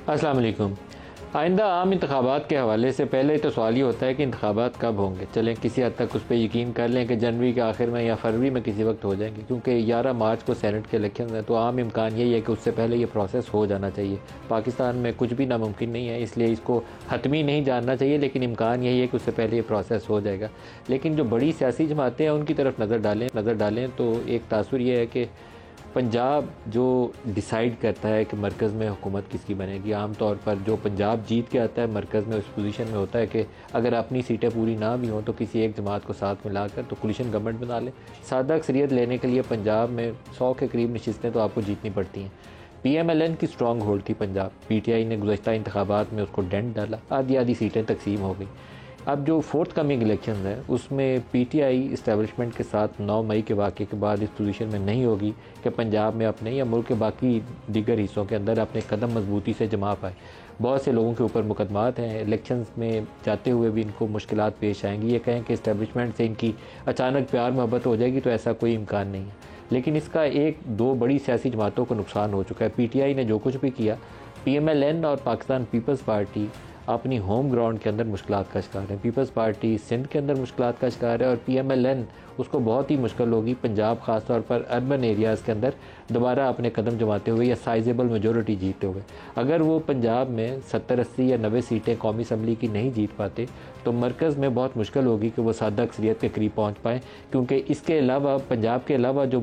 السلام علیکم۔ آئندہ عام انتخابات کے حوالے سے پہلے تو سوال یہ ہوتا ہے کہ انتخابات کب ہوں گے۔ چلیں کسی حد تک اس پہ یقین کر لیں کہ جنوری کے آخر میں یا فروری میں کسی وقت ہو جائیں گے، کیونکہ 11 مارچ کو سینٹ کے الیکشن ہیں، تو عام امکان یہی ہے کہ اس سے پہلے یہ پروسیس ہو جانا چاہیے۔ پاکستان میں کچھ بھی ناممکن نہیں ہے، اس لیے اس کو حتمی نہیں جاننا چاہیے، لیکن امکان یہی ہے کہ اس سے پہلے یہ پروسیس ہو جائے گا۔ لیکن جو بڑی سیاسی جماعتیں ہیں ان کی طرف نظر ڈالیں تو ایک تاثر یہ ہے کہ پنجاب جو ڈیسائیڈ کرتا ہے کہ مرکز میں حکومت کس کی بنے گی، عام طور پر جو پنجاب جیت کے آتا ہے مرکز میں اس پوزیشن میں ہوتا ہے کہ اگر اپنی سیٹیں پوری نہ بھی ہوں تو کسی ایک جماعت کو ساتھ ملا کر تو کولیشن گورنمنٹ بنا لے۔ سادہ اکثریت لینے کے لیے پنجاب میں 100 کے قریب نشستیں تو آپ کو جیتنی پڑتی ہیں۔ پی ایم ایل این کی سٹرانگ ہولڈ تھی پنجاب، پی ٹی آئی نے گزشتہ انتخابات میں اس کو ڈینٹ ڈالا، آدھی سیٹیں تقسیم ہو گئیں۔ اب جو فورتھ کمنگ الیکشنز ہیں اس میں پی ٹی آئی اسٹیبلشمنٹ کے ساتھ 9 مئی کے واقعے کے بعد اس پوزیشن میں نہیں ہوگی کہ پنجاب میں اپنے یا ملک کے باقی دیگر حصوں کے اندر اپنے قدم مضبوطی سے جما پائے۔ بہت سے لوگوں کے اوپر مقدمات ہیں، الیکشنز میں جاتے ہوئے بھی ان کو مشکلات پیش آئیں گی۔ یہ کہیں کہ اسٹیبلشمنٹ سے ان کی اچانک پیار محبت ہو جائے گی تو ایسا کوئی امکان نہیں ہے، لیکن اس کا دو بڑی سیاسی جماعتوں کو نقصان ہو چکا ہے۔ پی ٹی آئی نے جو کچھ بھی کیا، پی ایم ایل این اور پاکستان پیپلز پارٹی اپنی ہوم گراؤنڈ کے اندر مشکلات کا شکار ہے۔ پیپلز پارٹی سندھ کے اندر مشکلات کا شکار ہے، اور پی ایم ایل این اس کو بہت ہی مشکل ہوگی پنجاب خاص طور پر اربن ایریاز کے اندر دوبارہ اپنے قدم جماتے ہوئے یا سائزیبل میجورٹی جیتتے ہوئے۔ اگر وہ پنجاب میں 70 80 یا 90 سیٹیں قومی اسمبلی کی نہیں جیت پاتے تو مرکز میں بہت مشکل ہوگی کہ وہ سادہ اکثریت کے قریب پہنچ پائیں، کیونکہ اس کے علاوہ پنجاب کے علاوہ جو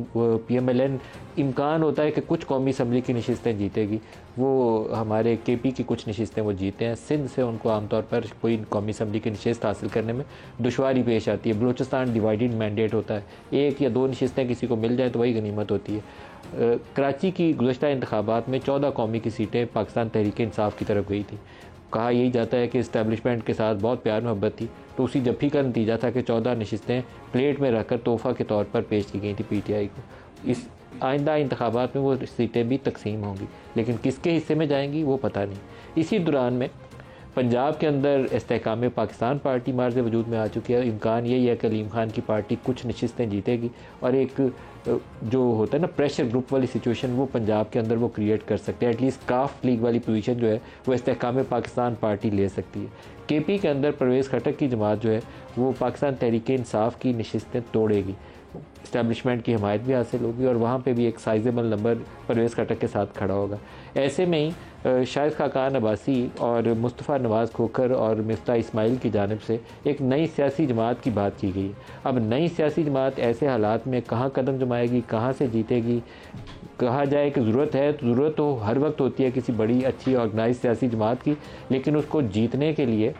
پی ایم ایل این امکان ہوتا ہے کہ کچھ قومی اسمبلی کی نشستیں جیتے گی، وہ ہمارے کے پی کی کچھ نشستیں وہ جیتے ہیں۔ سندھ سے ان کو عام طور پر کوئی قومی اسمبلی کی نشست حاصل کرنے میں دشواری پیش آتی ہے۔ بلوچستان ڈیوائیڈڈ مینڈیٹ ہوتا ہے، 1 یا 2 نشستیں کسی کو مل جائیں تو وہی غنیمت ہوتی ہے۔ کراچی کی گزشتہ انتخابات میں 14 قومی کی سیٹیں پاکستان تحریک انصاف کی طرف گئی تھی۔ کہا یہی جاتا ہے کہ اسٹیبلشمنٹ کے ساتھ بہت پیار محبت تھی، تو اسی جفی کا نتیجہ تھا کہ 14 نشستیں پلیٹ میں رکھ کر تحفہ کے طور پر پیش کی گئی تھی پی ٹی آئی کو۔ اس آئندہ انتخابات میں وہ سیٹیں بھی تقسیم ہوں گی، لیکن کس کے حصے میں جائیں گی وہ پتہ نہیں۔ اسی دوران میں پنجاب کے اندر استحکام پاکستان پارٹی مارز وجود میں آ چکی ہے۔ امکان یہی ہے کہ علیم خان کی پارٹی کچھ نشستیں جیتے گی، اور ایک جو ہوتا ہے نا پریشر گروپ والی سچویشن وہ پنجاب کے اندر وہ کریٹ کر سکتے ہیں۔ ایٹ لیسٹ کاف لیگ والی پوزیشن جو ہے وہ استحکام پاکستان پارٹی لے سکتی ہے۔ کے پی کے اندر پرویز خٹک کی جماعت جو ہے وہ پاکستان تحریک انصاف کی نشستیں توڑے گی، اسٹیبلشمنٹ کی حمایت بھی حاصل ہوگی، اور وہاں پہ بھی ایک سائزیبل نمبر پرویز خٹک کے ساتھ کھڑا ہوگا۔ ایسے میں ہی شاہد خاقان عباسی اور مصطفیٰ نواز کھوکھر اور مفتاح اسماعیل کی جانب سے ایک نئی سیاسی جماعت کی بات کی گئی ہے۔ اب نئی سیاسی جماعت ایسے حالات میں کہاں قدم جمائے گی، کہاں سے جیتے گی؟ کہا جائے کہ ضرورت تو ہر وقت ہوتی ہے کسی بڑی اچھی آرگنائز سیاسی جماعت کی، لیکن اس کو جیتنے کے لیے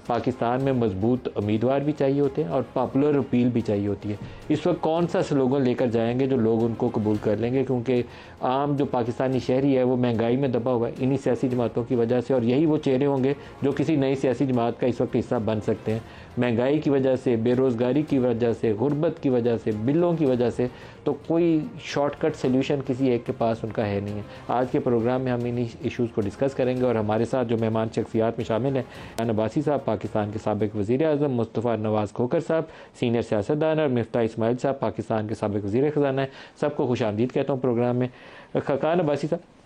پاکستان میں مضبوط امیدوار بھی چاہیے ہوتے ہیں اور پاپولر اپیل بھی چاہیے ہوتی ہے۔ اس وقت کون سا سلوگن لے کر جائیں گے جو لوگ ان کو قبول کر لیں گے، کیونکہ عام جو پاکستانی شہری ہے وہ مہنگائی میں دبا ہوا ہے انہی سیاسی جماعتوں کی وجہ سے، اور یہی وہ چہرے ہوں گے جو کسی نئی سیاسی جماعت کا اس وقت حصہ بن سکتے ہیں۔ مہنگائی کی وجہ سے، بے روزگاری کی وجہ سے، غربت کی وجہ سے، بلوں کی وجہ سے، تو کوئی شارٹ کٹ سلیوشن کسی ایک کے پاس ان کا ہے نہیں ہے۔ آج کے پروگرام میں ہم انہی ایشوز کو ڈسکس کریں گے، اور ہمارے ساتھ جو مہمان شخصیات میں شامل ہیں، شاہد عباسی صاحب پاکستان کے سابق وزیر اعظم، مصطفیٰ نواز کھوکھر صاحب سینئر سیاستدان، اور مفتاح اسماعیل صاحب پاکستان کے سابق وزیر خزانہ ہیں۔ سب کو خوش آمدید کہتا ہوں پروگرام میں۔ خاقان عباسی صاحب،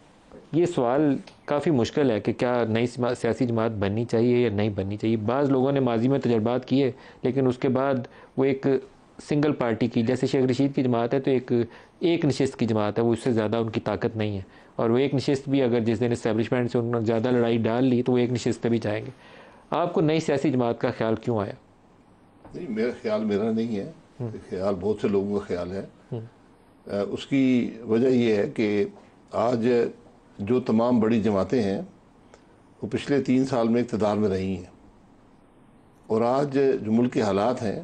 یہ سوال کافی مشکل ہے کہ کیا نئی سیاسی جماعت بننی چاہیے یا نہیں بننی چاہیے۔ بعض لوگوں نے ماضی میں تجربات کیے، لیکن اس کے بعد وہ ایک سنگل پارٹی کی، جیسے شیخ رشید کی جماعت ہے تو ایک نشست کی جماعت ہے، وہ اس سے زیادہ ان کی طاقت نہیں ہے، اور وہ ایک نشست بھی اگر جس دن اسٹیبلشمنٹ سے انہوں نے زیادہ لڑائی ڈال لی تو وہ ایک نشست پہ بھی جائیں گے۔ آپ کو نئی سیاسی جماعت کا خیال کیوں آیا؟ نہیں، میرا نہیں ہے، خیال بہت سے لوگوں کا خیال ہے۔ اس کی وجہ یہ ہے کہ آج جو تمام بڑی جماعتیں ہیں وہ پچھلے 3 سال میں اقتدار میں رہی ہیں، اور آج جو ملک کے حالات ہیں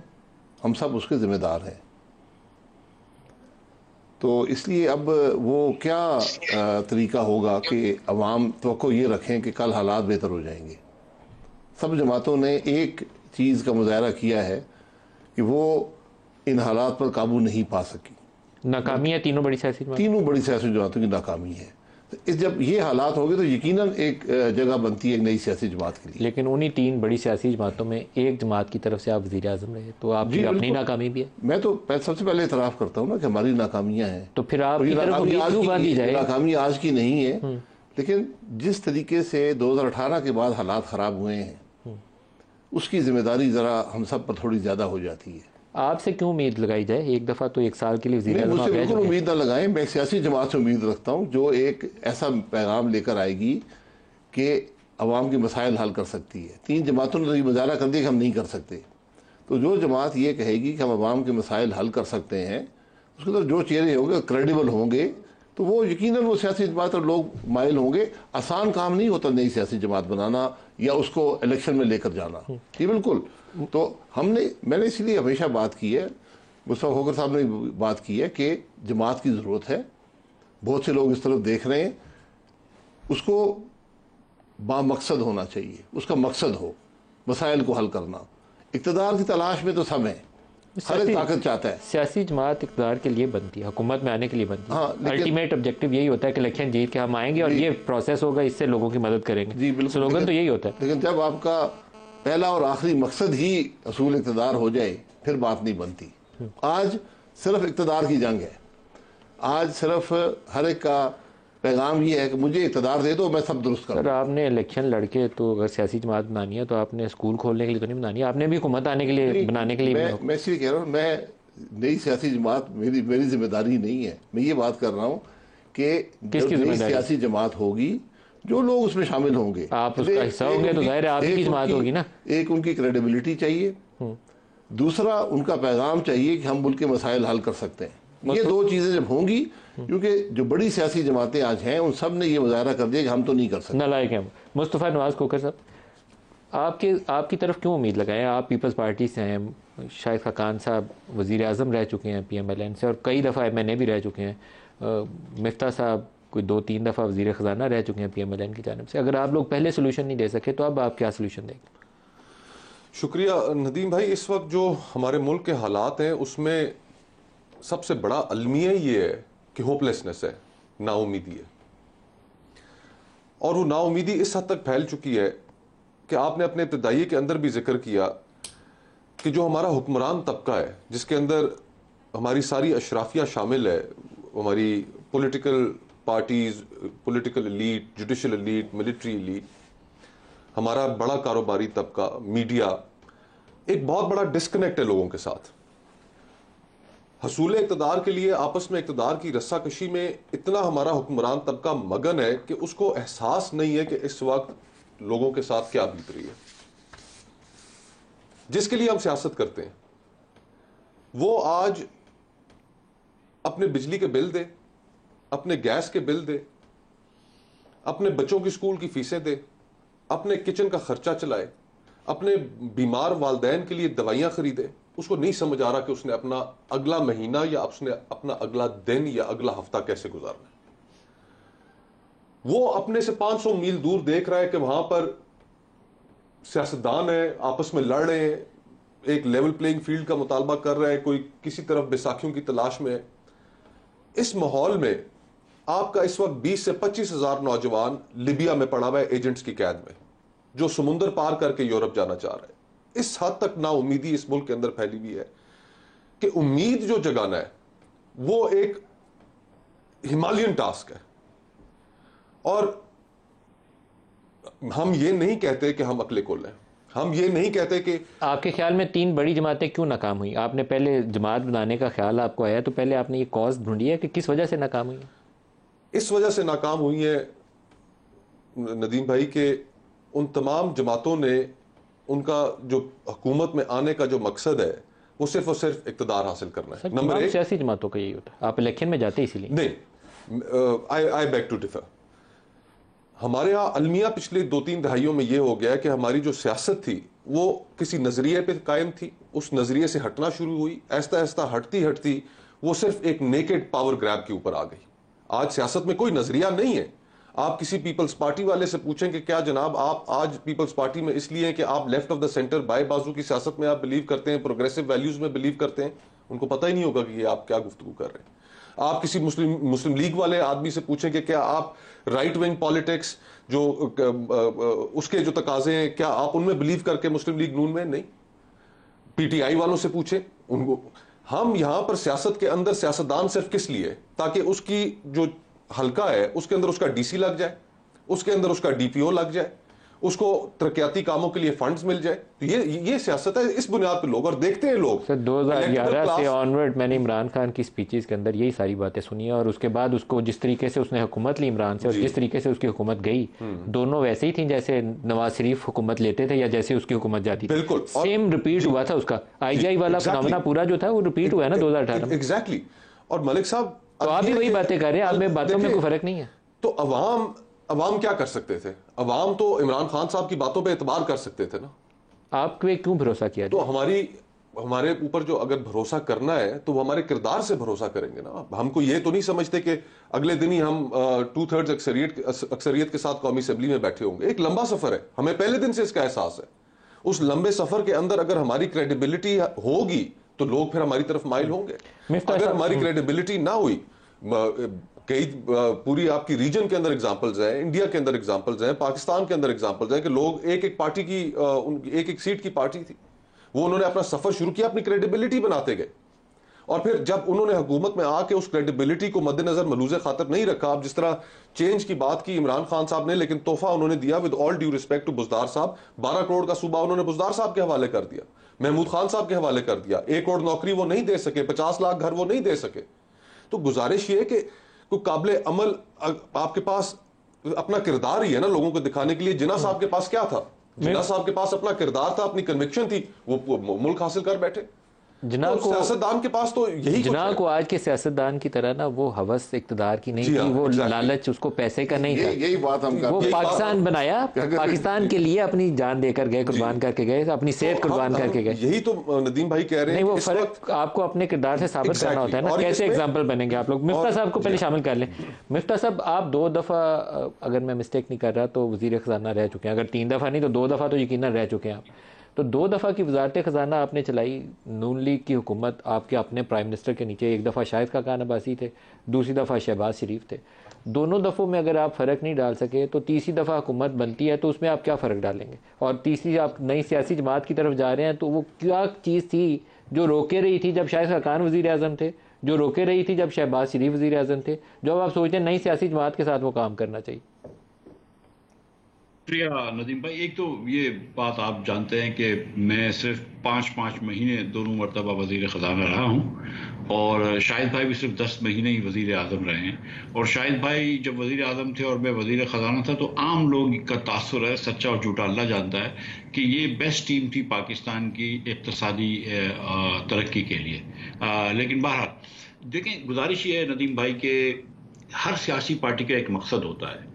ہم سب اس کے ذمہ دار ہیں۔ تو اس لیے اب وہ کیا طریقہ ہوگا کہ عوام توقع یہ رکھیں کہ کل حالات بہتر ہو جائیں گے۔ سب جماعتوں نے ایک چیز کا مظاہرہ کیا ہے کہ وہ ان حالات پر قابو نہیں پا سکی۔ ناکامی ہے تینوں بڑی سیاسی جماعتوں کی ناکامی ہے۔ جب یہ حالات ہو گئے تو یقیناً ایک جگہ بنتی ہے ایک نئی سیاسی جماعت کے لیے۔ لیکن انہی 3 بڑی سیاسی جماعتوں میں ایک جماعت کی طرف سے آپ وزیر اعظم رہے، تو آپ کی اپنی ناکامی بھی ہے۔ میں تو سب سے پہلے اعتراف کرتا ہوں نا کہ ہماری ناکامیاں ہیں، تو پھر آپ کی طرف کیوں باندھی جائے؟ ناکامی آج کی نہیں ہے، لیکن جس طریقے سے 2018 کے بعد حالات خراب ہوئے ہیں اس کی ذمہ داری ذرا ہم سب پر تھوڑی زیادہ ہو جاتی ہے. آپ سے کیوں امید لگائی جائے؟ ایک دفعہ تو 1 سال کے لیے وزیر مجھ سے بالکل امید نہ لگائیں. میں سیاسی جماعت سے امید رکھتا ہوں جو ایک ایسا پیغام لے کر آئے گی کہ عوام کے مسائل حل کر سکتی ہے. 3 جماعتوں نے یہ مظاہرہ کر دیا کہ ہم نہیں کر سکتے. تو جو جماعت یہ کہے گی کہ ہم عوام کے مسائل حل کر سکتے ہیں, اس کے اندر جو چہرے ہوں گے کریڈیبل ہوں گے, تو وہ یقیناً وہ سیاسی جماعت اور لوگ مائل ہوں گے. آسان کام نہیں ہوتا نئی سیاسی جماعت بنانا یا اس کو الیکشن میں لے کر جانا. یہ بالکل. تو میں نے اس لیے ہمیشہ بات کی ہے, مصطفیٰ کھوکھر صاحب نے بات کی ہے کہ جماعت کی ضرورت ہے. بہت سے لوگ اس طرف دیکھ رہے ہیں, اس کو با مقصد ہونا چاہیے. اس کا مقصد ہو مسائل کو حل کرنا. اقتدار کی تلاش میں تو سب ہیں, ہر ایک طاقت چاہتا ہے. سیاسی جماعت اقتدار کے لیے بنتی ہے, حکومت میں آنے کے لیے بنتی ہے. الٹیمیٹ آبجیکٹیو یہی ہوتا ہے کہ الیکشن جیت کے ہم آئیں گے اور یہ پروسیس ہوگا, اس سے لوگوں کی مدد کریں گے. جی بالکل. سلوگن تو یہی ہوتا ہے. لیکن جب آپ کا پہلا اور آخری مقصد ہی حصول اقتدار ہو جائے پھر بات نہیں بنتی. آج صرف اقتدار کی جنگ ہے. آج صرف ہر ایک کا پیغام یہ ہے کہ مجھے اقتدار دے دو, میں سب درست کر دوں. سر آپ نے الیکشن لڑ کے تو اگر سیاسی جماعت بنانی ہے تو آپ نے اسکول کھولنے کے لیے تو نہیں بنانی ہے, آپ نے بھی حکومت آنے کے لیے بنانے کے لیے. میں اس لیے کہہ رہا ہوں, میں نئی سیاسی جماعت میری ذمہ داری نہیں ہے. میں یہ بات کر رہا ہوں کہ نئی سیاسی جماعت ہوگی جو لوگ اس میں شامل ہوں گے, آپ اس کا حصہ ہوں گے تو ظاہر ہے آپ کی جماعت ہوگی نا. ایک ان کی کریڈیبلٹی چاہیے, دوسرا ان کا پیغام چاہیے کہ ہم ملک کے مسائل حل کر سکتے ہیں. یہ 2 چیزیں جب ہوں گی, کیونکہ جو بڑی سیاسی جماعتیں آج ہیں ان سب نے یہ مظاہرہ کر دیا کہ ہم تو نہیں کر سکتے. نالائق ہیں. مصطفیٰ نواز کھوکھر صاحب, آپ کی طرف کیوں امید لگائیں؟ آپ پیپلز پارٹی سے ہیں, شاہد خاقان صاحب وزیر اعظم رہ چکے ہیں PMLN سے, اور کئی دفعہ MNA بھی رہ چکے ہیں. مفتاح صاحب کوئی 2-3 دفعہ وزیر خزانہ رہ چکے ہیں PMLN کی جانب سے. اگر آپ لوگ پہلے سولوشن نہیں دے سکے تو اب آپ کیا سولوشن دیں گے؟ شکریہ ندیم بھائی. اس وقت جو ہمارے ملک کے حالات ہیں اس میں سب سے بڑا المیہ یہ ہے کہ ہوپلیسنس ہے, نا امیدی ہے. اور وہ نا امیدی اس حد تک پھیل چکی ہے کہ آپ نے اپنے ابتدائی کے اندر بھی ذکر کیا کہ جو ہمارا حکمران طبقہ ہے جس کے اندر ہماری ساری اشرافیہ شامل ہے, ہماری political parties, political elite, judicial elite, military elite, ہمارا بڑا کاروباری طبقہ, میڈیا, ایک بہت بڑا ڈسکنیکٹ ہے لوگوں کے ساتھ. حصول اقتدار کے لیے آپس میں اقتدار کی رسا کشی میں اتنا ہمارا حکمران طبقہ مگن ہے کہ اس کو احساس نہیں ہے کہ اس وقت لوگوں کے ساتھ کیا بیت رہی ہے. جس کے لیے ہم سیاست کرتے ہیں وہ آج اپنے بجلی کے بل دے, اپنے گیس کے بل دے, اپنے بچوں کی اسکول کی فیسیں دے, اپنے کچن کا خرچہ چلائے, اپنے بیمار والدین کے لیے دوائیاں خریدے. اس کو نہیں سمجھ آ رہا کہ اس نے اپنا اگلا مہینہ یا اس نے اپنا اگلا دن یا اگلا ہفتہ کیسے گزارنا ہے. وہ اپنے سے 500 میل دور دیکھ رہا ہے کہ وہاں پر سیاستدان ہیں, آپس میں لڑ رہے ہیں, ایک لیول پلینگ فیلڈ کا مطالبہ کر رہے ہیں, کوئی کسی طرف بیساکھیوں کی تلاش میں ہے. اس ماحول میں آپ کا اس وقت 20 سے 25 ہزار نوجوان لیبیا میں پڑا ہوا ہے ایجنٹس کی قید میں, جو سمندر پار کر کے یورپ جانا چاہ رہے ہیں. اس حد تک نا امیدی اس ملک کے اندر پھیلی ہوئی ہے کہ امید جو جگانا ہے وہ ایک ہمالین ٹاسک ہے. اور ہم یہ نہیں کہتے کہ ہم عقل کل ہیں, ہم یہ نہیں کہتے کہ آپ کے خیال میں 3 بڑی جماعتیں کیوں ناکام ہوئی؟ آپ نے پہلے جماعت بنانے کا خیال آپ کو آیا تو پہلے آپ نے یہ کاز ڈھونڈی ہے کہ کس وجہ سے ناکام ہوئی؟ اس وجہ سے ناکام ہوئی ہے ندیم بھائی کہ ان تمام جماعتوں نے ان کا جو حکومت میں آنے کا جو مقصد ہے وہ صرف اور صرف اقتدار حاصل کرنا ہے. نمبر 1 سیاسی جماعتوں کا یہی ہوتا ہے, آپ الیکشن میں جاتے اسی لیے. نہیں, I beg to differ. ہمارے ہاں المیہ پچھلے 2-3 دہائیوں میں یہ ہو گیا ہے کہ ہماری جو سیاست تھی وہ کسی نظریے پہ قائم تھی, اس نظریے سے ہٹنا شروع ہوئی, آہستہ آہستہ ہٹتی وہ صرف ایک نیکڈ پاور گریب کے اوپر آ گئی. آج سیاست میں کوئی نظریہ نہیں ہے. آپ کسی پیپلز پارٹی والے سے پوچھیں کہ کیا جناب آپ آج پیپلز پارٹی میں اس لیے ہیں کہ آپ لیفٹ آف دا سینٹر, بائیں بازو کی سیاست میں آپ بلیو کرتے ہیں, پروگریسو ویلیوز میں بلیو کرتے ہیں, ان کو پتہ ہی نہیں ہوگا کہ یہ آپ کیا گفتگو کر رہے ہیں. آپ کسی مسلم لیگ والے آدمی سے پوچھیں کہ کیا آپ رائٹ ونگ پالیٹکس جو اس کے جو تقاضے ہیں کیا آپ ان میں بلیو کر کے مسلم لیگ نون میں نہیں. PTI والوں سے پوچھیں ان کو. ہم یہاں پر سیاست کے اندر سیاستدان صرف کس لیے, تاکہ اس کی جو حلقہ ہے اس کے اندر اس کا DC لگ جائے, اس کے اندر اس کا ڈی پی او لگ جائے, اس کو ترقیاتی کاموں کے لیے فنڈز مل جائے. تو یہ سیاست ہے, اس بنیاد پہ لوگ, اور دیکھتے ہیں لوگ. سر 2011 سے آنورڈ میں نے عمران خان کی سپیچز کے اندر یہی ساری باتیں سنی ہیں, اور اس کے بعد اس کو جس طریقے سے اس نے حکومت لی عمران سے, اور جس طریقے سے اس کی حکومت گئی, دونوں ویسے ہی تھیں جیسے نواز شریف حکومت لیتے تھے یا جیسے اس کی حکومت جاتی تھی. بالکل سیم ریپیٹ ہوا تھا اس کا. آئی جی آئی والا فنامنا پورا جو تھا وہ ریپیٹ ہوا ہے نا 2018 میں. ایگزیکٹلی. اور ملک صاحب تو آپ بھی وہی باتیں کر رہے ہیں, آپ میں باتوں میں کوئی فرق نہیں ہے. تو عوام کیا کر سکتے تھے؟ عوام تو عمران خان صاحب کی باتوں پہ اعتبار کر سکتے تھے نا. آپ پہ کیوں بھروسہ کیا؟ تو ہمارے اوپر جو اگر بھروسہ کرنا ہے تو وہ ہمارے کردار سے بھروسہ کریں گے نا. ہم کو یہ تو نہیں سمجھتے کہ اگلے دن ہی ہم 2/3 اکثریت کے ساتھ قومی اسمبلی میں بیٹھے ہوں گے. ایک لمبا سفر ہے, ہمیں پہلے دن سے اس کا احساس ہے. اس لمبے سفر کے اندر اگر ہماری کریڈیبلٹی ہوگی تو لوگ پھر ہماری طرف مائل ہوں گے. اگر ہماری کریڈیبلٹی نہ ہوئی, کئی پوری آپ کی ریجن کے اندر ایگزامپلز ہیں, انڈیا کے اندر ایگزامپلز ہیں, پاکستان کے اندر ایگزامپلز ہیں کہ لوگ ایک پارٹی کی ایک سیٹ کی پارٹی تھی, وہ انہوں نے اپنا سفر شروع کیا, اپنی کریڈیبلٹی بناتے گئے, اور پھر جب انہوں نے حکومت میں آ کے اس کریڈیبلٹی کو مد نظر ملوز خاطر نہیں رکھا. اب جس طرح چینج کی بات کی عمران خان صاحب نے, لیکن تحفہ انہوں نے دیا with all due respect to Buzdar صاحب, 12 کروڑ کا صوبہ انہوں نے بزدار صاحب کے حوالے کر دیا, محمود خان صاحب کے حوالے کر دیا. 1 کروڑ نوکری وہ نہیں دے سکے, 50 لاکھ گھر وہ نہیں دے سکے. تو گزارش یہ ہے کہ کوئی قابل عمل آپ کے پاس اپنا کردار ہی ہے نا لوگوں کو دکھانے کے لیے. جناح صاحب کے پاس کیا تھا؟ جناح صاحب کے پاس اپنا کردار تھا, اپنی کنوکشن تھی, وہ ملک حاصل کر بیٹھے. سیاستدان کے پاس تو یہی جناح کو آج کے سیاستدان کی طرح نا وہ ہوس اقتدار کی نہیں تھی, وہ لالچ اس کو پیسے کا نہیں تھا. یہی بات ہم وہ پاکستان بنایا, پاکستان کے لیے اپنی جان دے کر گئے, قربان کر کے گئے, اپنی صحت قربان کر کے گئے. یہی تو ندیم بھائی کہہ رہے ہیں. نہیں, وہ فرق آپ کو اپنے کردار سے ثابت کرنا ہوتا ہے نا. کیسے ایگزامپل بنیں گے آپ لوگ؟ مفتاح صاحب کو پہلے شامل کر لیں. مفتاح صاحب آپ 2 دفعہ, اگر میں مسٹیک نہیں کر رہا تو وزیر خزانہ رہ چکے ہیں. اگر 3 دفعہ نہیں تو 2 دفعہ تو یقیناً رہ چکے ہیں آپ. تو 2 دفعہ کی وزارت خزانہ آپ نے چلائی. نون لیگ کی حکومت آپ کے اپنے پرائم منسٹر کے نیچے, 1 دفعہ شاہد خاقان عباسی تھے, دوسری دفعہ شہباز شریف تھے. دونوں دفعوں میں اگر آپ فرق نہیں ڈال سکے تو تیسری دفعہ حکومت بنتی ہے تو اس میں آپ کیا فرق ڈالیں گے؟ اور تیسری آپ نئی سیاسی جماعت کی طرف جا رہے ہیں تو وہ کیا چیز تھی جو روکے رہی تھی جب شاہد خاقان وزیر اعظم تھے, جو روکے رہی تھی جب شہباز شریف وزیر اعظم تھے, جو آپ سوچتے ہیں نئی سیاسی جماعت کے ساتھ وہ کام کرنا چاہیے؟ شکریہ ندیم بھائی. ایک تو یہ بات آپ جانتے ہیں کہ میں صرف 5 مہینے دونوں مرتبہ وزیر خزانہ رہا ہوں, اور شاہد بھائی بھی صرف 10 مہینے ہی وزیر اعظم رہے ہیں. اور شاہد بھائی جب وزیر اعظم تھے اور میں وزیر خزانہ تھا تو عام لوگ کا تاثر ہے, سچا اور جھوٹا اللہ جانتا ہے, کہ یہ بیسٹ ٹیم تھی پاکستان کی اقتصادی ترقی کے لیے. لیکن بہرحال دیکھیں, گزارش یہ ہے ندیم بھائی کہ ہر سیاسی پارٹی کا ایک مقصد ہوتا ہے.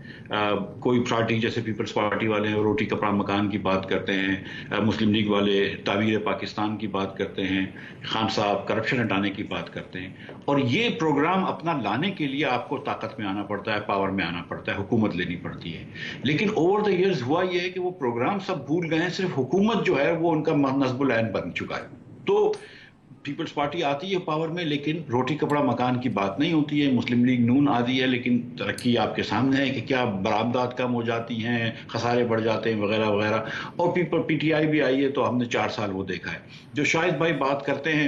کوئی پارٹی جیسے پیپلز پارٹی والے ہیں روٹی کپڑا مکان کی بات کرتے ہیں, مسلم لیگ والے تعبیر پاکستان کی بات کرتے ہیں, خان صاحب کرپشن ہٹانے کی بات کرتے ہیں. اور یہ پروگرام اپنا لانے کے لیے آپ کو طاقت میں آنا پڑتا ہے, پاور میں آنا پڑتا ہے, حکومت لینی پڑتی ہے. لیکن اوور دا ایئرز ہوا یہ ہے کہ وہ پروگرام سب بھول گئے ہیں, صرف حکومت جو ہے وہ ان کا نصب العین بن چکا ہے. تو پیپلز پارٹی آتی ہے پاور میں لیکن روٹی کپڑا مکان کی بات نہیں ہوتی ہے. مسلم لیگ نون آتی ہے لیکن ترقی آپ کے سامنے ہے کہ کیا برآمدات کم ہو جاتی ہیں, خسارے بڑھ جاتے ہیں وغیرہ وغیرہ. اور پی ٹی آئی بھی آئی ہے تو ہم نے 4 سال وہ دیکھا ہے. جو شاہد بھائی بات کرتے ہیں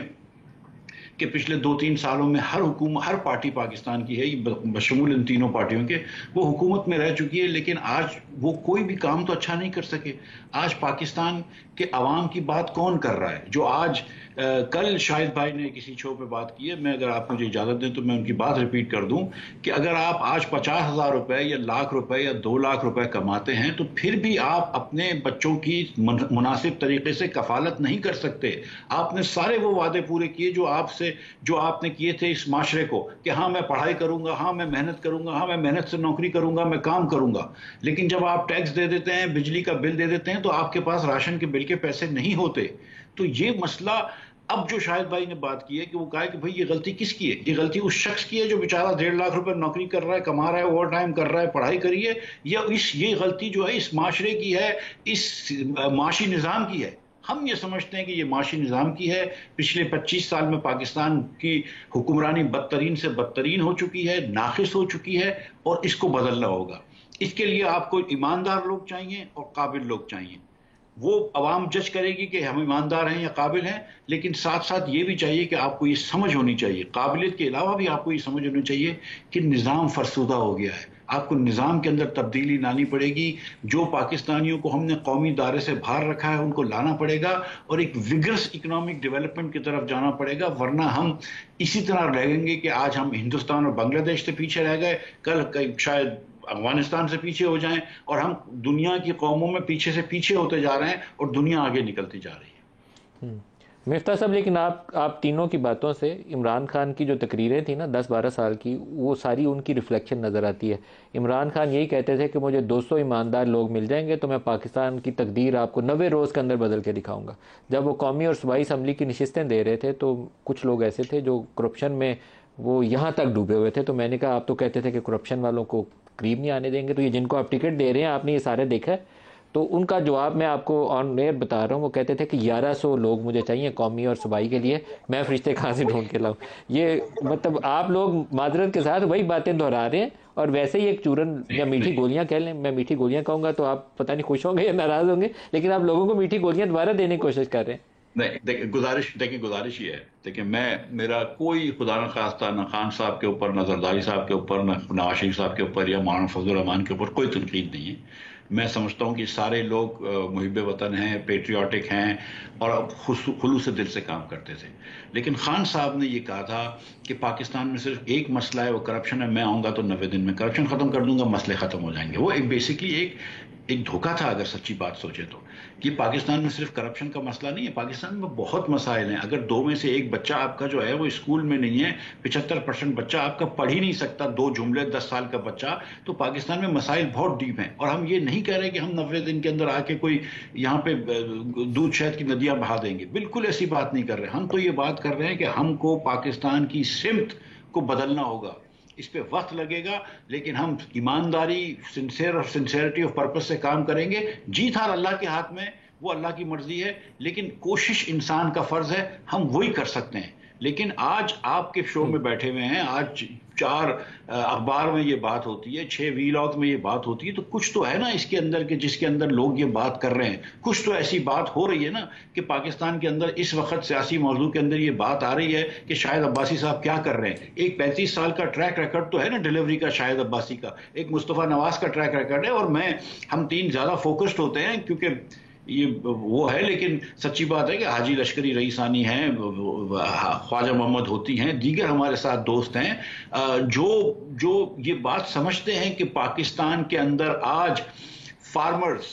کہ پچھلے 2-3 سالوں میں ہر پارٹی پاکستان کی ہے, بشمول ان تینوں پارٹیوں کے, وہ حکومت میں رہ چکی ہے لیکن آج وہ کوئی بھی کام تو اچھا نہیں کر سکے. آج پاکستان کے عوام کی بات کون کر رہا ہے؟ جو آج کل شاہد بھائی نے کسی شو پہ بات کی ہے, میں اگر آپ مجھے اجازت دیں تو میں ان کی بات ریپیٹ کر دوں کہ اگر آپ آج 50,000 روپے یا لاکھ روپے یا 2 لاکھ روپے کماتے ہیں تو پھر بھی آپ اپنے بچوں کی مناسب طریقے سے کفالت نہیں کر سکتے. آپ نے سارے وہ وعدے پورے کیے جو آپ نے کیے تھے اس معاشرے کو, کہ ہاں میں پڑھائی کروں گا, ہاں میں محنت کروں گا, ہاں میں محنت سے نوکری کروں گا, میں کام کروں گا. لیکن جب آپ ٹیکس دے دیتے ہیں, بجلی کا بل دے دیتے ہیں تو آپ کے پاس راشن کے بل کے پیسے نہیں ہوتے. تو یہ مسئلہ اب جو شاہد بھائی نے بات کی ہے کہ وہ کہا ہے کہ بھئی یہ غلطی کس کی ہے؟ یہ غلطی اس شخص کی ہے جو بیچارہ 1.5 لاکھ روپے نوکری کر رہا ہے, کما رہا ہے, اوور ٹائم کر رہا ہے, پڑھائی کری ہے, یا یہ غلطی جو ہے اس معاشرے کی ہے, اس معاشی نظام کی ہے؟ ہم یہ سمجھتے ہیں کہ یہ معاشی نظام کی ہے. پچھلے 25 سال میں پاکستان کی حکمرانی بدترین سے بدترین ہو چکی ہے, ناقص ہو چکی ہے, اور اس کو بدلنا ہوگا. اس کے لیے آپ کو ایماندار لوگ چاہیے اور قابل لوگ چاہیے. وہ عوام جج کرے گی کہ ہم ایماندار ہیں یا قابل ہیں, لیکن ساتھ ساتھ یہ بھی چاہیے کہ آپ کو یہ سمجھ ہونی چاہیے, قابلیت کے علاوہ بھی آپ کو یہ سمجھ ہونی چاہیے کہ نظام فرسودہ ہو گیا ہے. آپ کو نظام کے اندر تبدیلی لانی پڑے گی. جو پاکستانیوں کو ہم نے قومی دائرے سے باہر رکھا ہے ان کو لانا پڑے گا اور ایک وگرس اکنامک ڈیولپمنٹ کی طرف جانا پڑے گا, ورنہ ہم اسی طرح رہیں گے کہ آج ہم ہندوستان اور بنگلہ دیش سے پیچھے رہ گئے, کل شاید افغانستان سے پیچھے ہو جائیں, اور ہم دنیا کی قوموں میں پیچھے سے پیچھے ہوتے جا رہے ہیں اور دنیا آگے نکلتی جا رہی ہے. مفتاح صاحب, لیکن آپ تینوں کی باتوں سے عمران خان کی جو تقریریں تھیں نا 10-12 سال کی, وہ ساری ان کی ریفلیکشن نظر آتی ہے. عمران خان یہی کہتے تھے کہ مجھے 200 ایماندار لوگ مل جائیں گے تو میں پاکستان کی تقدیر آپ کو 90 روز کے اندر بدل کے دکھاؤں گا. جب وہ قومی اور صوبائی اسمبلی کی نشستیں دے رہے تھے تو کچھ لوگ ایسے تھے جو کرپشن میں وہ یہاں تک ڈوبے ہوئے تھے, تو میں نے کہا آپ تو کہتے تھے کہ کرپشن والوں کو قریب نہیں آنے دیں گے, تو یہ جن کو آپ ٹکٹ دے رہے ہیں آپ نے یہ سارے دیکھا ہے. تو ان کا جواب میں آپ کو آن ایئر بتا رہا ہوں, وہ کہتے تھے کہ 1100 لوگ مجھے چاہیے قومی اور صوبائی کے لیے, میں فرشتے کہاں سے ڈھونڈ کے لاؤں. یہ مطلب آپ لوگ معذرت کے ساتھ وہی باتیں دہرا رہے ہیں, اور ویسے ہی ایک چورن یا میٹھی گولیاں کہہ لیں, میں میٹھی گولیاں کہوں گا تو آپ پتہ نہیں خوش ہوں گے یا ناراض ہوں گے, لیکن آپ لوگوں کو میٹھی گولیاں دوبارہ دینے کی کوشش کر رہے ہیں. نہیں, گزارش یہ ہے, دیکھیں میرا کوئی خدا نہ خواستہ نہ خان صاحب کے اوپر, نہ زرداری صاحب کے اوپر, نہ نواز شریف صاحب کے اوپر یا مولانا فضل الرحمان کے اوپر کوئی تنقید نہیں ہے. میں سمجھتا ہوں کہ سارے لوگ محب وطن ہیں, پیٹریوٹک ہیں اور خلوص دل سے کام کرتے تھے. لیکن خان صاحب نے یہ کہا تھا کہ پاکستان میں صرف ایک مسئلہ ہے, وہ کرپشن ہے, میں آؤں گا تو 90 دن میں کرپشن ختم کر دوں گا, مسئلے ختم ہو جائیں گے. وہ بیسکلی ایک دھوکہ تھا اگر سچی بات سوچے تو, کہ پاکستان میں صرف کرپشن کا مسئلہ نہیں ہے, پاکستان میں بہت مسائل ہیں. اگر 2 میں سے 1 بچہ آپ کا جو ہے وہ اسکول میں نہیں ہے, 75% بچہ آپ کا پڑھ ہی نہیں سکتا 2 جملے, 10 سال کا بچہ, تو پاکستان میں مسائل بہت ڈیپ ہیں. اور ہم یہ نہیں کہہ رہے کہ ہم 90 دن کے اندر آ کے کوئی یہاں پہ دودھ شہد کی ندیاں بہا دیں گے, بالکل ایسی بات نہیں کر رہے. ہم تو یہ بات کر رہے ہیں کہ ہم کو پاکستان کی سمت کو بدلنا ہوگا, اس پہ وقت لگے گا, لیکن ہم ایمانداری, سنسیئرٹی آف پرپس سے کام کریں گے. جیت ہار اللہ کے ہاتھ میں, وہ اللہ کی مرضی ہے, لیکن کوشش انسان کا فرض ہے, ہم وہی کر سکتے ہیں. لیکن آج آپ کے شو میں بیٹھے ہوئے ہیں, آج 4 اخبار میں یہ بات ہوتی ہے, 6 ویلاگ میں یہ بات ہوتی ہے, تو کچھ تو ہے نا اس کے اندر کہ جس کے اندر لوگ یہ بات کر رہے ہیں. کچھ تو ایسی بات ہو رہی ہے نا کہ پاکستان کے اندر اس وقت سیاسی موضوع کے اندر یہ بات آ رہی ہے کہ شاہد عباسی صاحب کیا کر رہے ہیں. ایک 35 سال کا ٹریک ریکارڈ تو ہے نا ڈیلیوری کا شاہد عباسی کا, ایک مصطفیٰ نواز کا ٹریک ریکارڈ ہے, اور ہم 3 زیادہ فوکسڈ ہوتے ہیں کیونکہ یہ وہ ہے. لیکن سچی بات ہے کہ حاجی لشکری رئیسانی ہیں, خواجہ محمد ہوتی ہیں, دیگر ہمارے ساتھ دوست ہیں جو یہ بات سمجھتے ہیں کہ پاکستان کے اندر آج فارمرز,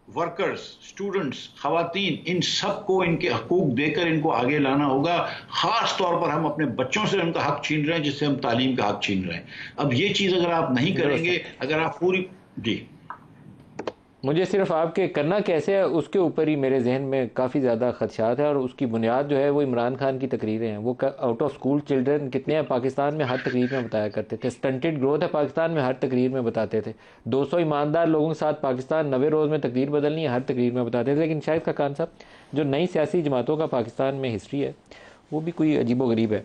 ورکرز, اسٹوڈنٹس, خواتین, ان سب کو ان کے حقوق دے کر ان کو آگے لانا ہوگا. خاص طور پر ہم اپنے بچوں سے ان کا حق چھین رہے ہیں جس سے ہم تعلیم کا حق چھین رہے ہیں. اب یہ چیز اگر آپ نہیں کریں گے, اگر آپ پوری مجھے صرف آپ کے کرنا کیسے ہے اس کے اوپر ہی میرے ذہن میں کافی زیادہ خدشات ہیں, اور اس کی بنیاد جو ہے وہ عمران خان کی تقریریں ہیں. وہ آؤٹ آف اسکول چلڈرن کتنے ہیں پاکستان میں, ہر تقریر میں بتایا کرتے تھے. سٹنٹڈ گروتھ ہے پاکستان میں, ہر تقریر میں بتاتے تھے. 200 ایماندار لوگوں کے ساتھ پاکستان 90 روز میں تقریر بدلنی ہے, ہر تقریر میں بتاتے تھے. لیکن شاہد خاقان صاحب, جو نئی سیاسی جماعتوں کا پاکستان میں ہسٹری ہے وہ بھی کوئی عجیب و غریب ہے.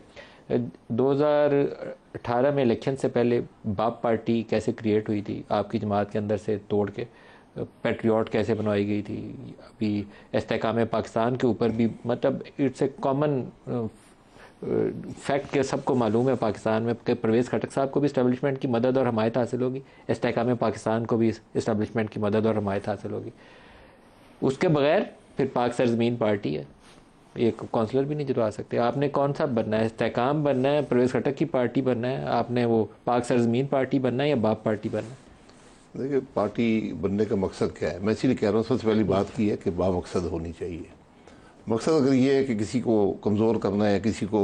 2018 میں الیکشن سے پہلے باپ پارٹی کیسے کریٹ ہوئی تھی آپ کی جماعت کے اندر سے توڑ کے, پیٹریوٹ کیسے بنوائی گئی تھی. ابھی استحکام پاکستان کے اوپر بھی مطلب اٹس اے کامن فیکٹ کہ سب کو معلوم ہے پاکستان میں کہ پرویز خٹک صاحب کو بھی اسٹیبلشمنٹ کی مدد اور حمایت حاصل ہوگی, استحکام پاکستان کو بھی اسٹیبلشمنٹ کی مدد اور حمایت حاصل ہوگی. اس کے بغیر پھر پاک سرزمین پارٹی ہے, ایک کونسلر بھی نہیں جتوا سکتے. آپ نے کون سا بننا ہے, استحکام بننا ہے, پرویز خٹک کی پارٹی بننا ہے, آپ نے وہ پاک سرزمین پارٹی بننا ہے یا باپ پارٹی بننا ہے؟ دیکھیے پارٹی بننے کا مقصد کیا ہے, میں اسی لیے کہہ رہا ہوں سب سے پہلی بات کی ہے کہ با مقصد ہونی چاہیے. مقصد اگر یہ ہے کہ کسی کو کمزور کرنا ہے, کسی کو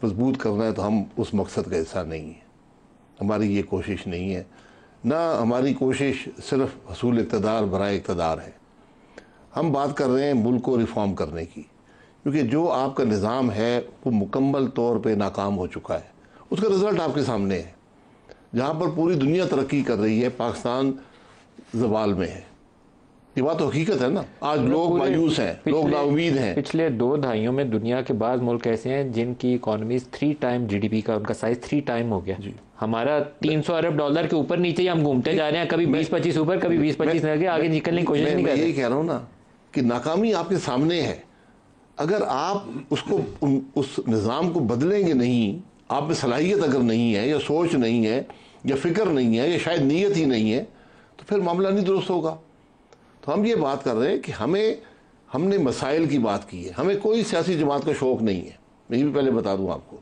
مضبوط کرنا ہے, تو ہم اس مقصد کا حصہ نہیں ہیں. ہماری یہ کوشش نہیں ہے, نہ ہماری کوشش صرف حصول اقتدار برائے اقتدار ہے. ہم بات کر رہے ہیں ملک کو ریفارم کرنے کی, کیونکہ جو آپ کا نظام ہے وہ مکمل طور پہ ناکام ہو چکا ہے. اس کا رزلٹ آپ کے سامنے ہے. جہاں پر پوری دنیا ترقی کر رہی ہے پاکستان زوال میں ہے. یہ بات تو حقیقت ہے نا. آج لوگ مایوس ہیں, لوگ نا امید ہیں. پچھلے 2 دہائیوں میں دنیا کے بعض ملک ایسے ہیں جن کی economies 3 time G D P کا ان کا سائز 3 ٹائم ہو گیا. ہمارا 300 ارب ڈالر کے اوپر نیچے ہم گھومتے جا رہے ہیں, کبھی 20-25 اوپر, کبھی 20-25 لگے, آگے نکلنے کی کوشش نہیں کر رہے. میں یہی کہہ رہا ہوں نا کہ ناکامی آپ کے سامنے ہے. اگر آپ اس نظام کو بدلیں گے نہیں, آپ میں صلاحیت اگر نہیں ہے یا سوچ نہیں ہے, یا فکر نہیں ہے یا شاید نیت ہی نہیں ہے تو پھر معاملہ نہیں درست ہوگا. تو ہم یہ بات کر رہے ہیں کہ ہم نے مسائل کی بات کی ہے. ہمیں کوئی سیاسی جماعت کا شوق نہیں ہے, میں یہ بھی پہلے بتا دوں آپ کو.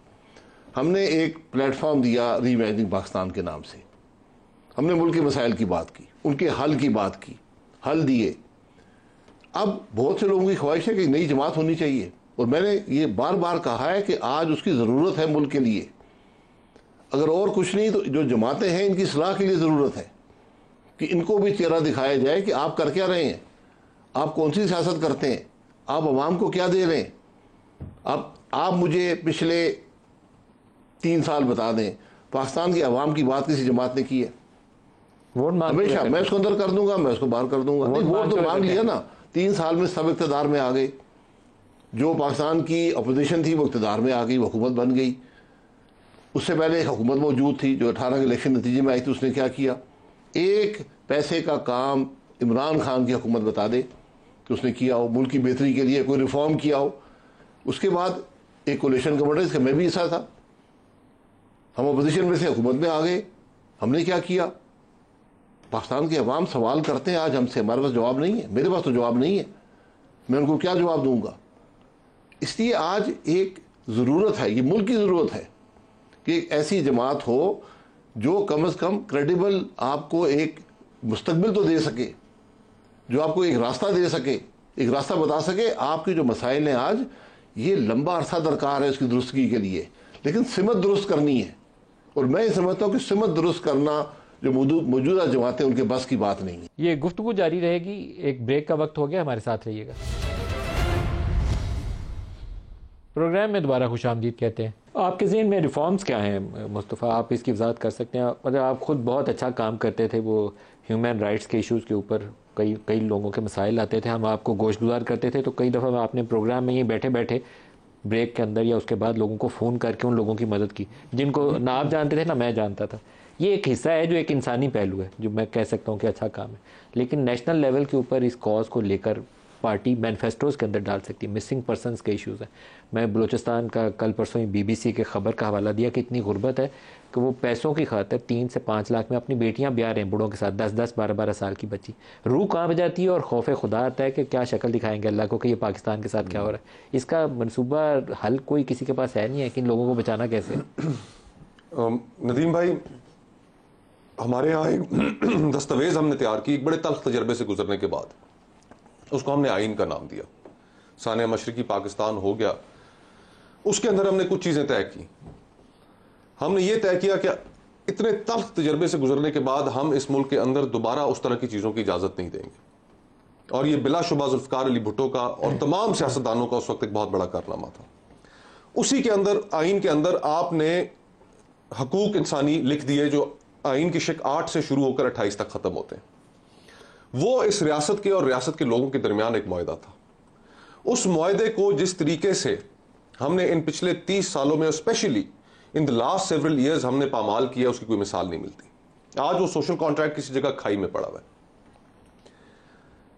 ہم نے ایک پلیٹ فارم دیا ری امیجننگ پاکستان کے نام سے. ہم نے ملک کے مسائل کی بات کی, ان کے حل کی بات کی, حل دیے. اب بہت سے لوگوں کی خواہش ہے کہ نئی جماعت ہونی چاہیے, اور میں نے یہ بار بار کہا ہے کہ آج اس کی ضرورت ہے ملک کے لیے. اگر اور کچھ نہیں تو جو جماعتیں ہیں ان کی اصلاح کے لیے ضرورت ہے کہ ان کو بھی چہرہ دکھایا جائے کہ آپ کر کیا رہے ہیں, آپ کون سی سیاست کرتے ہیں, آپ عوام کو کیا دے رہے ہیں. آپ مجھے پچھلے 3 سال بتا دیں پاکستان کی عوام کی بات کسی جماعت نے کی ہے؟ ہمیشہ میں اس کو اندر کر دوں گا, میں اس کو باہر کر دوں گا. نہیں, ووٹ تو مانگ لیا نا. 3 سال میں سب اقتدار میں آ گئے. جو پاکستان کی اپوزیشن تھی وہ اقتدار میں آ گئی, وہ حکومت بن گئی. اس سے پہلے ایک حکومت موجود تھی جو 18 کے الیکشن نتیجے میں آئی تھی. اس نے کیا کیا؟ ایک پیسے کا کام عمران خان کی حکومت بتا دے کہ اس نے کیا ہو ملک کی بہتری کے لیے, کوئی ریفارم کیا ہو. اس کے بعد ایک کولیشن گورنمنٹ, اس کا میں بھی ایسا تھا, ہم اپوزیشن میں سے حکومت میں آ گئے. ہم نے کیا کیا؟ پاکستان کے عوام سوال کرتے ہیں آج ہم سے, ہمارے پاس جواب نہیں ہے. میرے پاس تو جواب نہیں ہے, میں ان کو کیا جواب دوں گا. اس لیے آج ایک ضرورت ہے, یہ ملک کی ضرورت ہے کہ ایک ایسی جماعت ہو جو کم از کم کریڈیبل آپ کو ایک مستقبل تو دے سکے, جو آپ کو ایک راستہ دے سکے, ایک راستہ بتا سکے. آپ کے جو مسائل ہیں آج, یہ لمبا عرصہ درکار ہے اس کی درستگی کے لیے, لیکن سمت درست کرنی ہے. اور میں یہ سمجھتا ہوں کہ سمت درست کرنا جو موجودہ جماعتیں ان کے بس کی بات نہیں ہے. یہ گفتگو جاری رہے گی. ایک بریک کا وقت ہو گیا, ہمارے ساتھ رہیے گا. پروگرام میں دوبارہ خوش آمدید کہتے ہیں. آپ کے ذہن میں ریفارمز کیا ہیں مصطفیٰ؟ آپ اس کی وضاحت کر سکتے ہیں. مطلب آپ خود بہت اچھا کام کرتے تھے, وہ ہیومن رائٹس کے ایشوز کے اوپر کئی لوگوں کے مسائل آتے تھے, ہم آپ کو گوش گزار کرتے تھے. تو کئی دفعہ آپ نے پروگرام میں یہ بیٹھے بیٹھے بریک کے اندر یا اس کے بعد لوگوں کو فون کر کے ان لوگوں کی مدد کی جن کو نہ آپ جانتے تھے نہ میں جانتا تھا. یہ ایک حصہ ہے جو ایک انسانی پہلو ہے, جو میں کہہ سکتا ہوں کہ اچھا کام ہے. لیکن نیشنل لیول کے اوپر اس کاز کو لے کر پارٹی مینیفیسٹوز کے اندر ڈال سکتی ہے. مسنگ پرسنس کے ایشوز ہیں. میں بلوچستان کا کل پرسوں ہی BBC کے خبر کا حوالہ دیا کہ اتنی غربت ہے کہ وہ پیسوں کی خاطر 3 سے 5 لاکھ میں اپنی بیٹیاں بیاہ رہے ہیں بوڑھوں کے ساتھ, 10-10 12-12 سال کی بچی. روح کانپ جاتی ہے اور خوف خدا آتا ہے کہ کیا شکل دکھائیں گے اللہ کو کہ یہ پاکستان کے ساتھ کیا ہو رہا ہے. اس کا منصوبہ حل کوئی کسی کے پاس ہے نہیں ہے کہ ان لوگوں کو بچانا کیسے. ندیم بھائی, ہمارے یہاں ایک دستاویز ہم نے تیار کی ایک بڑے تلخ تجربے سے گزرنے کے بعد. اس کو ہم نے آئین کا نام دیا. سانحہ مشرقی پاکستان ہو گیا. اس کے اندر ہم نے کچھ چیزیں طے کی. ہم نے یہ طے کیا کہ اتنے تلخ تجربے سے گزرنے کے بعد ہم اس ملک کے اندر دوبارہ اس طرح کی چیزوں کی اجازت نہیں دیں گے. اور یہ بلا شبہ ذوالفقار علی بھٹو کا اور تمام سیاستدانوں کا اس وقت ایک بہت بڑا کارنامہ تھا. اسی کے اندر آئین کے اندر آپ نے حقوق انسانی لکھ دیے جو آئین کی شق 8 سے شروع ہو کر 28 تک ختم ہوتے ہیں. وہ اس ریاست کے اور ریاست کے لوگوں کے درمیان ایک معاہدہ تھا. اس معاہدے کو جس طریقے سے ہم نے ان پچھلے 30 سالوں میں specially in the last several years ہم نے پامال کیا, اس کی کوئی مثال نہیں ملتی. آج وہ سوشل کانٹریکٹ کسی جگہ کھائی میں پڑا ہوا ہے.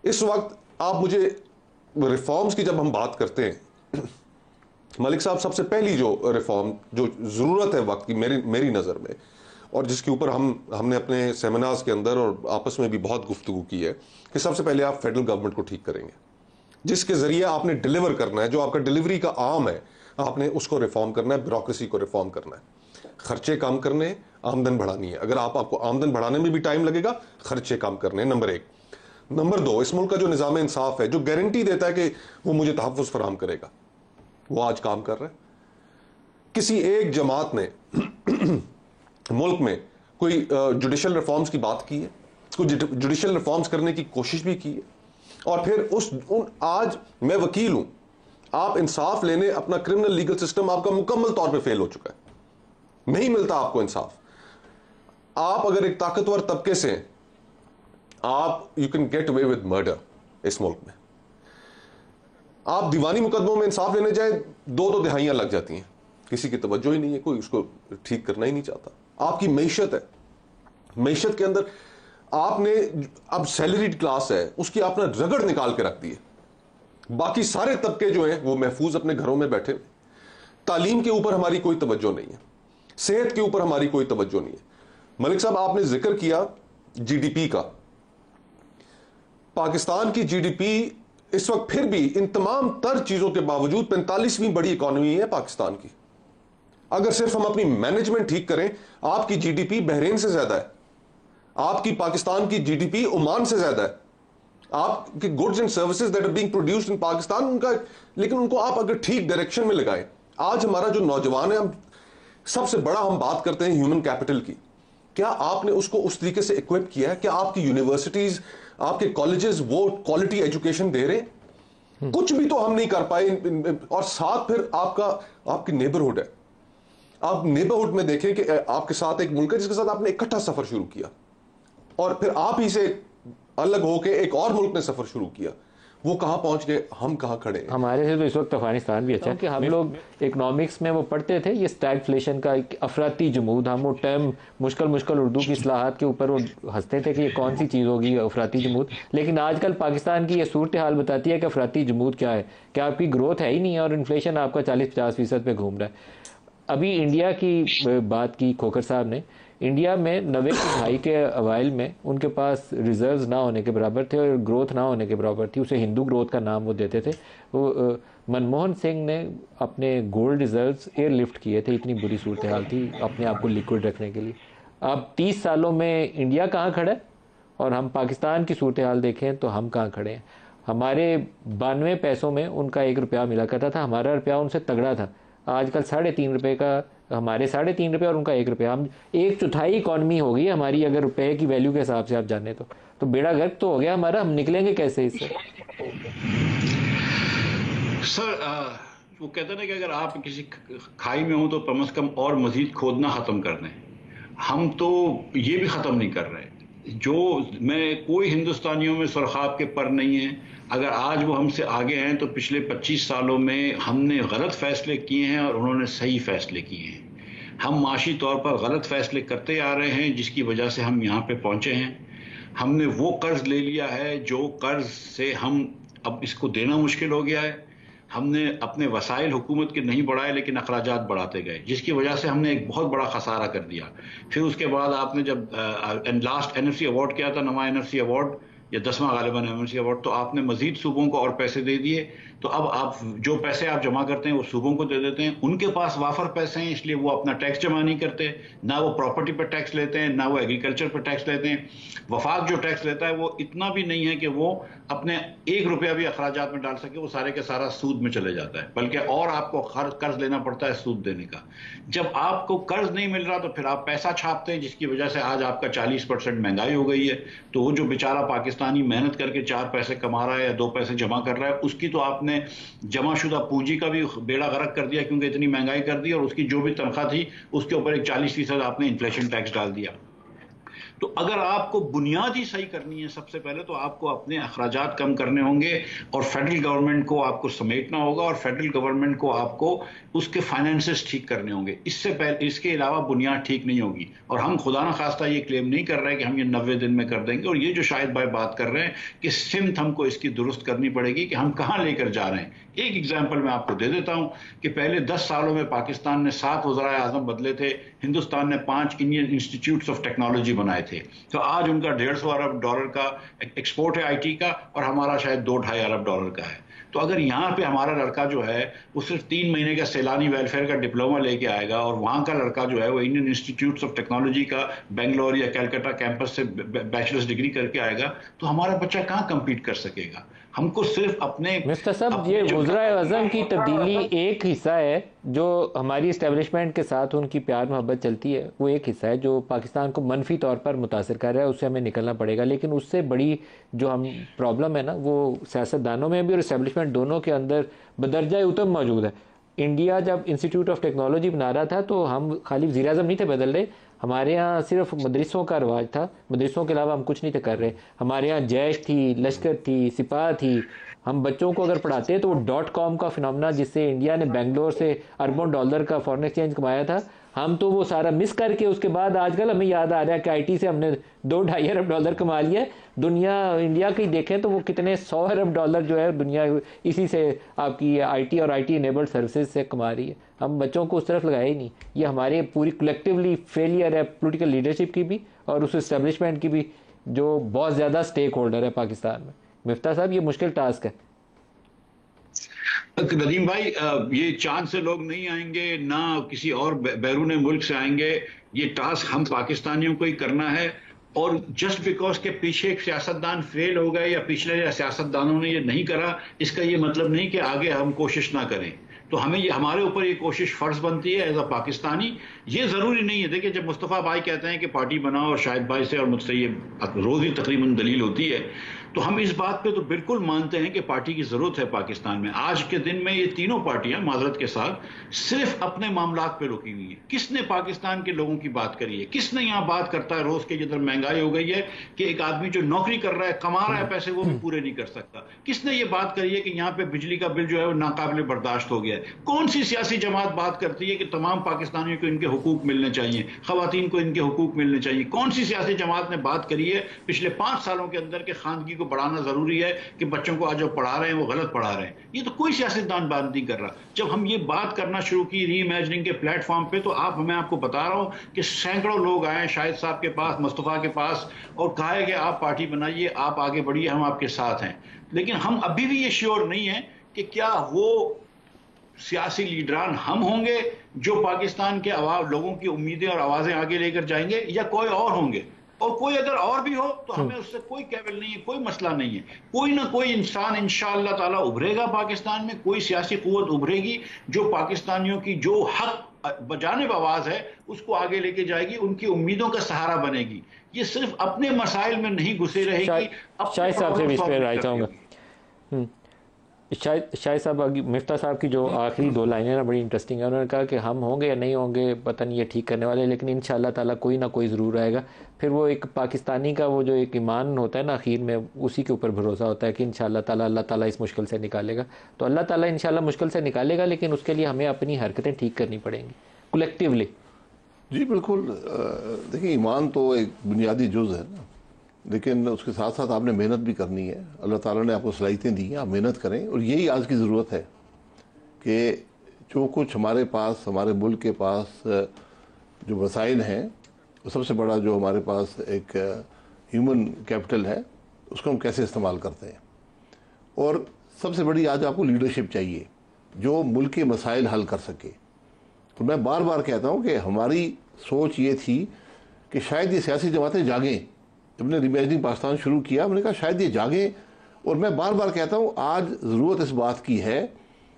اس وقت آپ مجھے ریفارمز کی جب ہم بات کرتے ہیں, ملک صاحب سب سے پہلی جو ریفارم جو ضرورت ہے وقت کی میری نظر میں, اور جس کے اوپر ہم نے اپنے سیمینارز کے اندر اور آپس میں بھی بہت گفتگو کی ہے کہ سب سے پہلے آپ فیڈرل گورنمنٹ کو ٹھیک کریں گے, جس کے ذریعے آپ نے ڈیلیور کرنا ہے, جو آپ کا ڈیلیوری کا عام ہے آپ نے اس کو ریفارم کرنا ہے, بیوروکریسی کو ریفارم کرنا ہے, خرچے کم کرنے, آمدن بڑھانی ہے. اگر آپ کو آمدن بڑھانے میں بھی ٹائم لگے گا, خرچے کم کرنے, نمبر 1. نمبر 2, اس ملک کا جو نظام انصاف ہے جو گارنٹی دیتا ہے کہ وہ مجھے تحفظ فراہم کرے گا, وہ آج کام کر رہا ہے. کسی ایک جماعت نے ملک میں کوئی جوڈیشل ریفارمز کی بات کی ہے, کوئی جوڈیشل ریفارمز کرنے کی کوشش بھی کی ہے, اور پھر آج میں وکیل ہوں, آپ انصاف لینے اپنا کرمنل لیگل سسٹم آپ کا مکمل طور پہ فیل ہو چکا ہے, نہیں ملتا آپ کو انصاف. آپ اگر ایک طاقتور طبقے سے آپ you can get away with murder اس ملک میں. آپ دیوانی مقدموں میں انصاف لینے جائیں 2 دہائیاں لگ جاتی ہیں, کسی کی توجہ ہی نہیں ہے, کوئی اس کو ٹھیک کرنا ہی نہیں چاہتا. آپ کی معیشت ہے, معیشت کے اندر آپ نے اب سیلریڈ کلاس ہے اس کی آپ نے رگڑ نکال کے رکھ دی ہے, باقی سارے طبقے جو ہیں وہ محفوظ اپنے گھروں میں بیٹھے. تعلیم کے اوپر ہماری کوئی توجہ نہیں ہے, صحت کے اوپر ہماری کوئی توجہ نہیں ہے. ملک صاحب آپ نے ذکر کیا جی ڈی پی کا. پاکستان کی جی ڈی پی اس وقت پھر بھی ان تمام تر چیزوں کے باوجود 45ویں بڑی اکانومی ہے پاکستان کی. اگر صرف ہم اپنی مینجمنٹ ٹھیک کریں, آپ کی جی ڈی پی بحرین سے زیادہ ہے, آپ کی پاکستان کی جی ڈی پی عمان سے زیادہ ہے, آپ کے goods and services that are being produced in Pakistan ان کا, لیکن ان کو آپ اگر ٹھیک ڈائریکشن میں لگائیں. آج ہمارا جو نوجوان ہے, ہم سب سے بڑا ہم بات کرتے ہیں ہیومن کیپٹل کی, کیا آپ نے اس کو اس طریقے سے اکوپ کیا ہے؟ کیا آپ کی یونیورسٹیز, آپ کے کالجز وہ کوالٹی ایجوکیشن دے رہے ہیں؟ کچھ بھی تو ہم نہیں کر پائے. اور ساتھ پھر آپ کی نیبرہڈ ہے. آپ نیبرہڈ میں دیکھیں کہ آپ کے ساتھ ایک ملک ہے جس کے ساتھ آپ نے اکٹھا سفر شروع کیا, اور پھر آپ ہی سے الگ ہو کے ایک اور ملک نے سفر شروع کیا. وہ کہاں پہنچ گئے, ہم کہاں کھڑے ہیں؟ ہمارے سے تو اس وقت افغانستان بھی اچھا ہے کہ ہم لوگ اکنامکس میں وہ پڑھتے تھے, یہ اسٹیگفلیشن کا افراطی جمود, ہم وہ ٹرم مشکل اردو کی اصطلاحات کے اوپر وہ ہنستے تھے کہ یہ کون سی چیز ہوگی افراطی جمود. لیکن آج کل پاکستان کی یہ صورتحال بتاتی ہے کہ افراطی جمود کیا ہے, کہ آپ کی گروتھ ہے ہی نہیں اور انفلیشن آپ کا 40-50% پہ گھوم رہا ہے. ابھی انڈیا کی بات کی کھوکھر صاحب نے, انڈیا میں 90 کی دہائی کے اوائل میں ان کے پاس ریزروز نہ ہونے کے برابر تھے اور گروتھ نہ ہونے کے برابر تھی. اسے ہندو گروتھ کا نام وہ دیتے تھے. وہ منموہن سنگھ نے اپنے گولڈ ریزروز ایئر لفٹ کیے تھے, اتنی بری صورتحال تھی اپنے آپ کو لیکوڈ رکھنے کے لیے. اب 30 سالوں میں انڈیا کہاں کھڑا ہے, اور ہم پاکستان کی صورتحال دیکھیں تو ہم کہاں کھڑے ہیں. ہمارے 92 پیسوں میں ان کا 1 روپیہ ملا کرتا تھا, ہمارا روپیہ ان سے تگڑا تھا. آج کل 3.5 روپے کا, ہمارے 3.5 روپے اور ان کا 1 روپیہ, ہم 1/4 اکانومی ہوگی ہماری اگر روپے کی ویلیو کے حساب سے آپ جانیں تو بیڑا غرق تو ہو گیا ہمارا. ہم نکلیں گے کیسے اس سے؟ سر وہ کہتے ہیں کہ اگر آپ کسی کھائی میں ہوں تو کم از کم اور مزید کھودنا ختم کر دیں. ہم تو یہ بھی ختم نہیں کر رہے. جو میں کوئی ہندوستانیوں میں سرخاب کے پر نہیں ہیں. اگر آج وہ ہم سے آگے ہیں تو پچھلے 25 سالوں میں ہم نے غلط فیصلے کیے ہیں اور انہوں نے صحیح فیصلے کیے ہیں. ہم معاشی طور پر غلط فیصلے کرتے آ رہے ہیں جس کی وجہ سے ہم یہاں پہ پہنچے ہیں. ہم نے وہ قرض لے لیا ہے جو قرض سے ہم اب اس کو دینا مشکل ہو گیا ہے. ہم نے اپنے وسائل حکومت کے نہیں بڑھائے لیکن اخراجات بڑھاتے گئے, جس کی وجہ سے ہم نے ایک بہت بڑا خسارہ کر دیا. پھر اس کے بعد آپ نے جب لاسٹ NFC ایوارڈ کیا تھا, 9واں NFC ایوارڈ یا 10واں غالباً NFC ایوارڈ, تو آپ نے مزید صوبوں کو اور پیسے دے دیے. تو اب آپ جو پیسے آپ جمع کرتے ہیں وہ صوبوں کو دے دیتے ہیں. ان کے پاس وافر پیسے ہیں اس لیے وہ اپنا ٹیکس جمع نہیں کرتے, نہ وہ پراپرٹی پہ ٹیکس لیتے ہیں نہ وہ ایگریکلچر پہ ٹیکس لیتے ہیں. وفاق جو ٹیکس لیتا ہے وہ اتنا بھی نہیں ہے کہ وہ اپنے 1 روپیہ بھی اخراجات میں ڈال سکے, وہ سارے کے سارا سود میں چلے جاتا ہے, بلکہ اور آپ کو قرض لینا پڑتا ہے سود دینے کا. جب آپ کو قرض نہیں مل رہا تو پھر آپ پیسہ چھاپتے ہیں, جس کی وجہ سے آج آپ کا 40% مہنگائی ہو گئی ہے. تو وہ جو بیچارہ پاکستانی محنت کر کے 4 پیسے کما رہا ہے یا 2 پیسے جمع کر رہا ہے, اس کی تو آپ نے جمع شدہ پونجی کا بھی بیڑا غرق کر دیا, کیونکہ اتنی مہنگائی کر دی, اور اس کی جو بھی تنخواہ تھی اس کے اوپر ایک 40% آپ نے انفلیشن ٹیکس ڈال دیا. تو اگر آپ کو بنیاد ہی صحیح کرنی ہے سب سے پہلے تو آپ کو اپنے اخراجات کم کرنے ہوں گے, اور فیڈرل گورنمنٹ کو آپ کو سمیٹنا ہوگا, اور فیڈرل گورنمنٹ کو آپ کو اس کے فائنینسز ٹھیک کرنے ہوں گے. اس سے پہلے اس کے علاوہ بنیاد ٹھیک نہیں ہوگی. اور ہم خدا نہ خواستہ یہ کلیم نہیں کر رہے کہ ہم یہ 90 دن میں کر دیں گے, اور یہ جو شاہد بھائی بات کر رہے ہیں کہ سمت ہم کو اس کی درست کرنی پڑے گی کہ ہم کہاں لے کر جا رہے ہیں. ایک ایگزامپل میں آپ کو دے دیتا ہوں کہ پہلے 10 سالوں میں پاکستان نے 7 وزرائے اعظم بدلے تھے, ہندوستان نے 5 انڈین انسٹیٹیوٹس آف ٹیکنالوجی بنائے تھے. تو آج ان کا $150 ارب کا ایکسپورٹ ہے IT کا, اور ہمارا شاید $2-2.5 ارب کا ہے. تو اگر یہاں پہ ہمارا لڑکا جو ہے وہ صرف 3 مہینے کا سیلانی ویلفیئر کا ڈپلوما لے کے آئے گا, اور وہاں کا لڑکا جو ہے وہ انڈین انسٹیٹیوٹس آف ٹیکنالوجی کا بنگلور یا کلکتہ کیمپس سے بیچلرز ڈگری کر کے آئے گا, تو ہمارا بچہ کہاں کمپیٹ کر سکے گا. ہم کو صرف اپنے مسٹر صاحب یہ وزرائے اعظم کی تبدیلی ایک حصہ ہے جو ہماری اسٹیبلشمنٹ کے ساتھ ان کی پیار محبت چلتی ہے, وہ ایک حصہ ہے جو پاکستان کو منفی طور پر متاثر کر رہا ہے, اس سے ہمیں نکلنا پڑے گا. لیکن اس سے بڑی جو ہم پرابلم ہے نا وہ سیاستدانوں میں بھی اور اسٹیبلشمنٹ دونوں کے اندر بدرجہ اتم موجود ہے. انڈیا جب انسٹیٹیوٹ آف ٹیکنالوجی بنا رہا تھا تو ہم خالی وزیر اعظم نہیں تھے بدل رہے, ہمارے ہاں صرف مدرسوں کا رواج تھا, مدرسوں کے علاوہ ہم کچھ نہیں تھے کر رہے. ہمارے ہاں جیش تھی, لشکر تھی, سپاہ تھی. ہم بچوں کو اگر پڑھاتے تو وہ .com کا فنامنا جس سے انڈیا نے بنگلور سے اربوں ڈالر کا فارن ایکسچینج کمایا تھا, ہم تو وہ سارا مس کر کے اس کے بعد آج کل ہمیں یاد آ رہا ہے کہ آئی ٹی سے ہم نے 2-2.5 ارب ڈالر کما لیا ہے. دنیا انڈیا کی دیکھیں تو وہ کتنے 100 ارب ڈالر جو ہے دنیا اسی سے آپ کی آئی ٹی اور آئی ٹی انیبلڈ سروسز سے کما رہی ہے. ہم بچوں کو اس طرف لگائے ہی نہیں. یہ ہمارے پوری کلیکٹیولی فیلئر ہے پولیٹیکل لیڈرشپ کی بھی اور اس اسٹیبلشمنٹ کی بھی جو بہت زیادہ سٹیک ہولڈر ہے پاکستان میں. مفتاح صاحب یہ مشکل ٹاسک ہے. ندیم بھائی یہ چاند سے لوگ نہیں آئیں گے نہ کسی اور بیرون ملک سے آئیں گے. یہ ٹاسک ہم پاکستانیوں کو ہی کرنا ہے. اور جسٹ بیکاز کے پیچھے ایک سیاستدان فیل ہو گئے یا پچھلے سیاستدانوں نے یہ نہیں کرا اس کا یہ مطلب نہیں کہ آگے ہم کوشش نہ کریں. تو ہمیں یہ ہمارے اوپر یہ کوشش فرض بنتی ہے ایز اے پاکستانی. یہ ضروری نہیں ہے. دیکھیں جب مصطفیٰ بھائی کہتے ہیں کہ پارٹی بناؤ اور شاہد بھائی سے اور مجھ سے یہ روز ہی تقریباً دلیل ہوتی ہے تو ہم اس بات پہ تو بالکل مانتے ہیں کہ پارٹی کی ضرورت ہے پاکستان میں. آج کے دن میں یہ تینوں پارٹیاں معذرت کے ساتھ صرف اپنے معاملات پہ رکی ہوئی ہیں. کس نے پاکستان کے لوگوں کی بات کری ہے؟ کس نے یہاں بات کرتا ہے روز کے جدھر مہنگائی ہو گئی ہے کہ ایک آدمی جو نوکری کر رہا ہے کما رہا ہے پیسے وہ بھی پورے نہیں کر سکتا؟ کس نے یہ بات کری ہے کہ یہاں پہ بجلی کا بل جو ہے وہ ناقابل برداشت ہو گیا ہے؟ کون سی سیاسی جماعت بات کرتی ہے کہ تمام پاکستانیوں کو ان کے حقوق ملنے چاہیے، خواتین کو ان کے حقوق ملنے چاہیے؟ کون سی سیاسی جماعت نے بات کری ہے پچھلے 5 سالوں کے اندر کہ خواندگی کو بڑھانا ضروری ہے کہ بچوں کو آج جو پڑھا رہے ہیں وہ غلط پڑھا رہے ہیں؟ یہ تو کوئی سیاستدان بات نہیں کر رہا. جب ہم یہ بات کرنا شروع کی ری امیجننگ کے پلیٹ فارم پہ تو میں آپ کو بتا رہا ہوں کہ سینکڑوں لوگ آئے شاہد صاحب کے پاس، مصطفیٰ کے پاس اور کہا ہے کہ آپ پارٹی بنائیے، آپ آگے بڑھیے، ہم آپ کے ساتھ ہیں. لیکن ہم ابھی بھی یہ شیور نہیں ہیں کہ کیا وہ سیاسی لیڈران ہم ہوں گے جو پاکستان کے لوگوں کی امیدیں اور آوازیں آگے لے کر جائیں گے یا کوئی اور ہوں گے. اور کوئی اگر اور بھی ہو تو ہمیں اس سے کوئی کیبل نہیں ہے، کوئی مسئلہ نہیں ہے. کوئی نہ کوئی انسان انشاءاللہ تعالی ابھرے گا پاکستان میں، کوئی سیاسی قوت ابھرے گی جو پاکستانیوں کی جو حق بجانب آواز ہے اس کو آگے لے کے جائے گی، ان کی امیدوں کا سہارا بنے گی. یہ صرف اپنے مسائل میں نہیں گھسے رہے گی. شاہد صاحب سے بھی اس پہ رائے چاہوں گا. شاہد صاحب مفتاح صاحب کی جو آخری 2 لائنیں نا بڑی انٹرسٹنگ ہے. انہوں نے کہا کہ ہم ہوں گے یا نہیں ہوں گے پتہ نہیں یہ ٹھیک کرنے والے، لیکن انشاءاللہ تعالیٰ کوئی نہ کوئی ضرور آئے گا. پھر وہ ایک پاکستانی کا وہ جو ایک ایمان ہوتا ہے نا اخیر میں، اسی کے اوپر بھروسہ ہوتا ہے کہ انشاءاللہ تعالیٰ اللہ تعالیٰ اس مشکل سے نکالے گا. تو اللہ تعالیٰ انشاءاللہ مشکل سے نکالے گا، لیکن اس کے لیے ہمیں اپنی حرکتیں ٹھیک کرنی پڑیں گی کولیکٹیولی. جی بالکل. دیکھیں ایمان تو ایک بنیادی جز ہے نا، لیکن اس کے ساتھ ساتھ آپ نے محنت بھی کرنی ہے. اللہ تعالیٰ نے آپ کو صلاحیتیں دی ہیں، آپ محنت کریں. اور یہی آج کی ضرورت ہے کہ جو کچھ ہمارے پاس، ہمارے ملک کے پاس جو وسائل ہیں، سب سے بڑا جو ہمارے پاس ایک ہیومن کیپٹل ہے اس کو ہم کیسے استعمال کرتے ہیں. اور سب سے بڑی آج آپ کو لیڈرشپ چاہیے جو ملک کے مسائل حل کر سکے. تو میں بار بار کہتا ہوں کہ ہماری سوچ یہ تھی کہ شاید یہ سیاسی جماعتیں جاگیں. جب نے ری امیجننگ پاکستان شروع کیا ہم نے کہا شاید یہ جاگیں. اور میں بار بار کہتا ہوں آج ضرورت اس بات کی ہے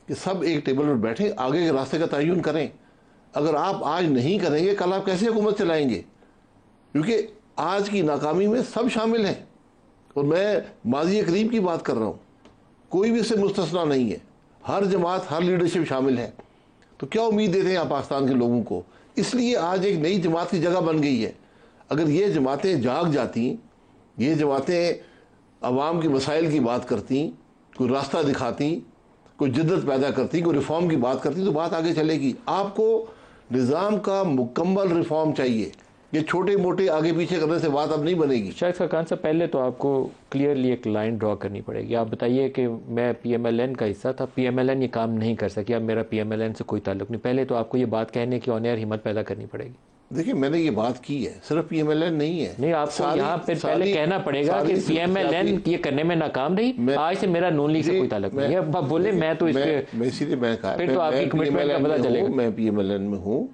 کہ سب ایک ٹیبل پر بیٹھیں، آگے کے راستے کا تعین کریں. اگر آپ آج نہیں کریں گے کل آپ کیسے حکومت چلائیں گے؟ کیونکہ آج کی ناکامی میں سب شامل ہیں. اور میں ماضی قریب کی بات کر رہا ہوں، کوئی بھی اس سے مستثنا نہیں ہے. ہر جماعت، ہر لیڈرشپ شامل ہے. تو کیا امید دیتے ہیں آپ پاکستان کے لوگوں کو؟ اس لیے آج ایک نئی جماعت کی جگہ بن گئی ہے. اگر یہ جماعتیں جاگ جاتی، یہ جماعتیں عوام کے مسائل کی بات کرتی، کوئی راستہ دکھاتی، کوئی جدت پیدا کرتی، کوئی ریفارم کی بات کرتی تو بات آگے چلے گی. آپ کو نظام کا مکمل ریفارم چاہیے. یہ چھوٹے موٹے آگے پیچھے کرنے سے بات اب نہیں بنے گی. شاید خاقان صاحب پہلے تو آپ کو کلیئرلی ایک لائن ڈرا کرنی پڑے گی. آپ بتائیے کہ میں پی ایم ایل این کا حصہ تھا، پی ایم ایل این یہ کام نہیں کر سکی، اب میرا پی ایم ایل این سے کوئی تعلق نہیں. پہلے تو آپ کو یہ بات کہنے کی آن ایئر ہمت پیدا کرنی پڑے گی. دیکھیں میں نے یہ بات کی ہے، صرف پی ایم ایل این نہیں ہے. نہیں، آپ کو یہاں پہ پہلے کہنا پڑے گا کہ پی ایم ایل این یہ کرنے میں ناکام رہی، آج سے میرا نون لیگ سے کوئی تعلق نہیں ہے. بولے میں تو اس پہ اسی لیے میں کہا پھر تو آپ کی کمٹمنٹ کا پتہ چلے گا. میں پی ایم ایل این میں ہوں،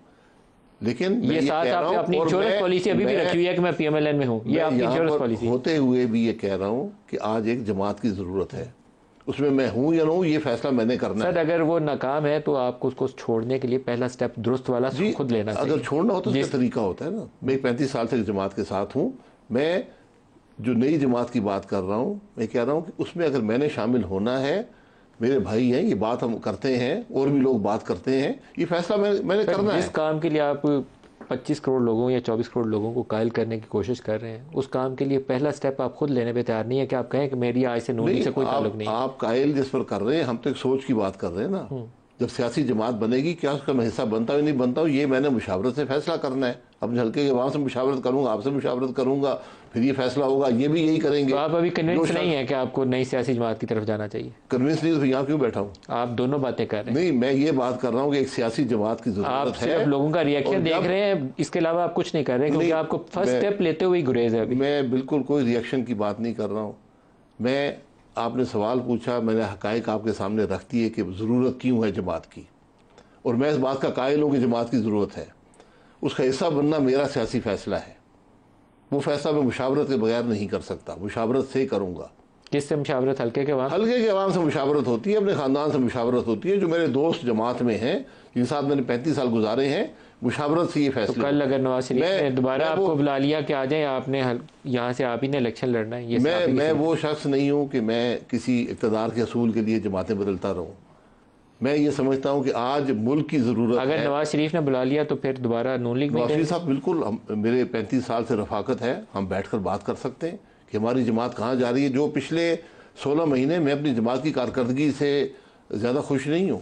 لیکن یہ ساتھ آپ نے اپنی انشورنس پالیسی ابھی بھی رکھی ہوئی ہے کہ میں پی ایم ایل این میں ہوں. یہ آپ کی انشورنس پالیسی ہوتے ہوئے بھی یہ کہہ رہا ہوں کہ آج ایک جماعت کی ضرورت ہے. اس میں ہوں یا نہ ہوں یہ فیصلہ میں نے کرنا ہے. سر اگر وہ ناکام ہے تو آپ کو اس کو چھوڑنے کے لیے پہلا سٹیپ درست والا خود لینا چاہیے. اگر چھوڑنا ہو تو اس کا طریقہ ہوتا ہے نا. میں 35 سال سے جماعت کے ساتھ ہوں. میں جو نئی جماعت کی بات کر رہا ہوں، میں کہہ رہا ہوں کہ اس میں اگر میں نے شامل ہونا ہے، میرے بھائی ہیں، یہ بات ہم کرتے ہیں اور بھی لوگ بات کرتے ہیں، یہ فیصلہ میں نے کرنا ہے. جس کام کے لیے آپ 25 کروڑ لوگوں یا 24 کروڑ لوگوں کو قائل کرنے کی کوشش کر رہے ہیں، اس کام کے لیے پہلا سٹیپ آپ خود لینے پہ تیار نہیں ہے کہ آپ کہیں کہ میری آج سے نون لیگ سے کوئی تعلق نہیں. آپ قائل جس پر کر رہے ہیں، ہم تو ایک سوچ کی بات کر رہے ہیں نا. جب سیاسی جماعت بنے گی کیا اس کا میں حصہ بنتا ہوں نہیں بنتا ہوں، یہ میں نے مشاورت سے فیصلہ کرنا ہے. اپنے حلقے کے عوام سے مشاورت کروں گا، آپ سے مشاورت کروں گا، پھر یہ فیصلہ ہوگا. یہ بھی یہی کریں گے. تو آپ ابھی کنونس نہیں ہیں کہ آپ کو نئی سیاسی جماعت کی طرف جانا چاہیے؟ کنونس نہیں تو یہاں کیوں بیٹھا ہوں؟ آپ دونوں باتیں کر رہے ہیں. نہیں، میں یہ بات کر رہا ہوں کہ ایک سیاسی جماعت کی ضرورت آپ ہے. صرف لوگوں کا ریئیکشن دیکھ رہے ہیں، اس کے علاوہ آپ کچھ نہیں کر رہے کیونکہ آپ کو فرسٹ اسٹیپ لیتے ہوئے گریز ہے. میں بالکل کوئی ریئیکشن کی بات نہیں کر رہا ہوں. میں آپ نے سوال پوچھا، میں نے حقائق آپ کے سامنے رکھ دیے کہ ضرورت کیوں ہے جماعت کی، اور میں اس بات کا قائل ہوں کہ جماعت کی ضرورت ہے. اس کا حصہ بننا میرا سیاسی فیصلہ ہے. وہ فیصلہ میں مشاورت کے بغیر نہیں کر سکتا، مشاورت سے کروں گا. کس سے مشاورت؟ حلقے کے عوام؟ حلقے کے عوام سے مشاورت ہوتی ہے، اپنے خاندان سے مشاورت ہوتی ہے، جو میرے دوست جماعت میں ہیں جن کے ساتھ میں نے 35 سال گزارے ہیں. مشاورت سے یہ فیصلہ. کل اگر نواز شریف نے دوبارہ آپ کو بلا لیا کہ آ جائیں، آپ نے یہاں سے آپ ہی نے الیکشن لڑنا ہے، میں وہ شخص نہیں ہوں کہ میں کسی اقتدار کے اصول کے لیے جماعتیں بدلتا رہوں. میں یہ سمجھتا ہوں کہ آج ملک کی ضرورت ہے. اگر نواز شریف نے بلا لیا تو پھر دوبارہ نون لیگ نواز شریف صاحب بالکل، میرے 35 سال سے رفاقت ہے، ہم بیٹھ کر بات کر سکتے ہیں کہ ہماری جماعت کہاں جا رہی ہے. جو پچھلے 16 مہینے میں اپنی جماعت کی کارکردگی سے زیادہ خوش نہیں ہوں.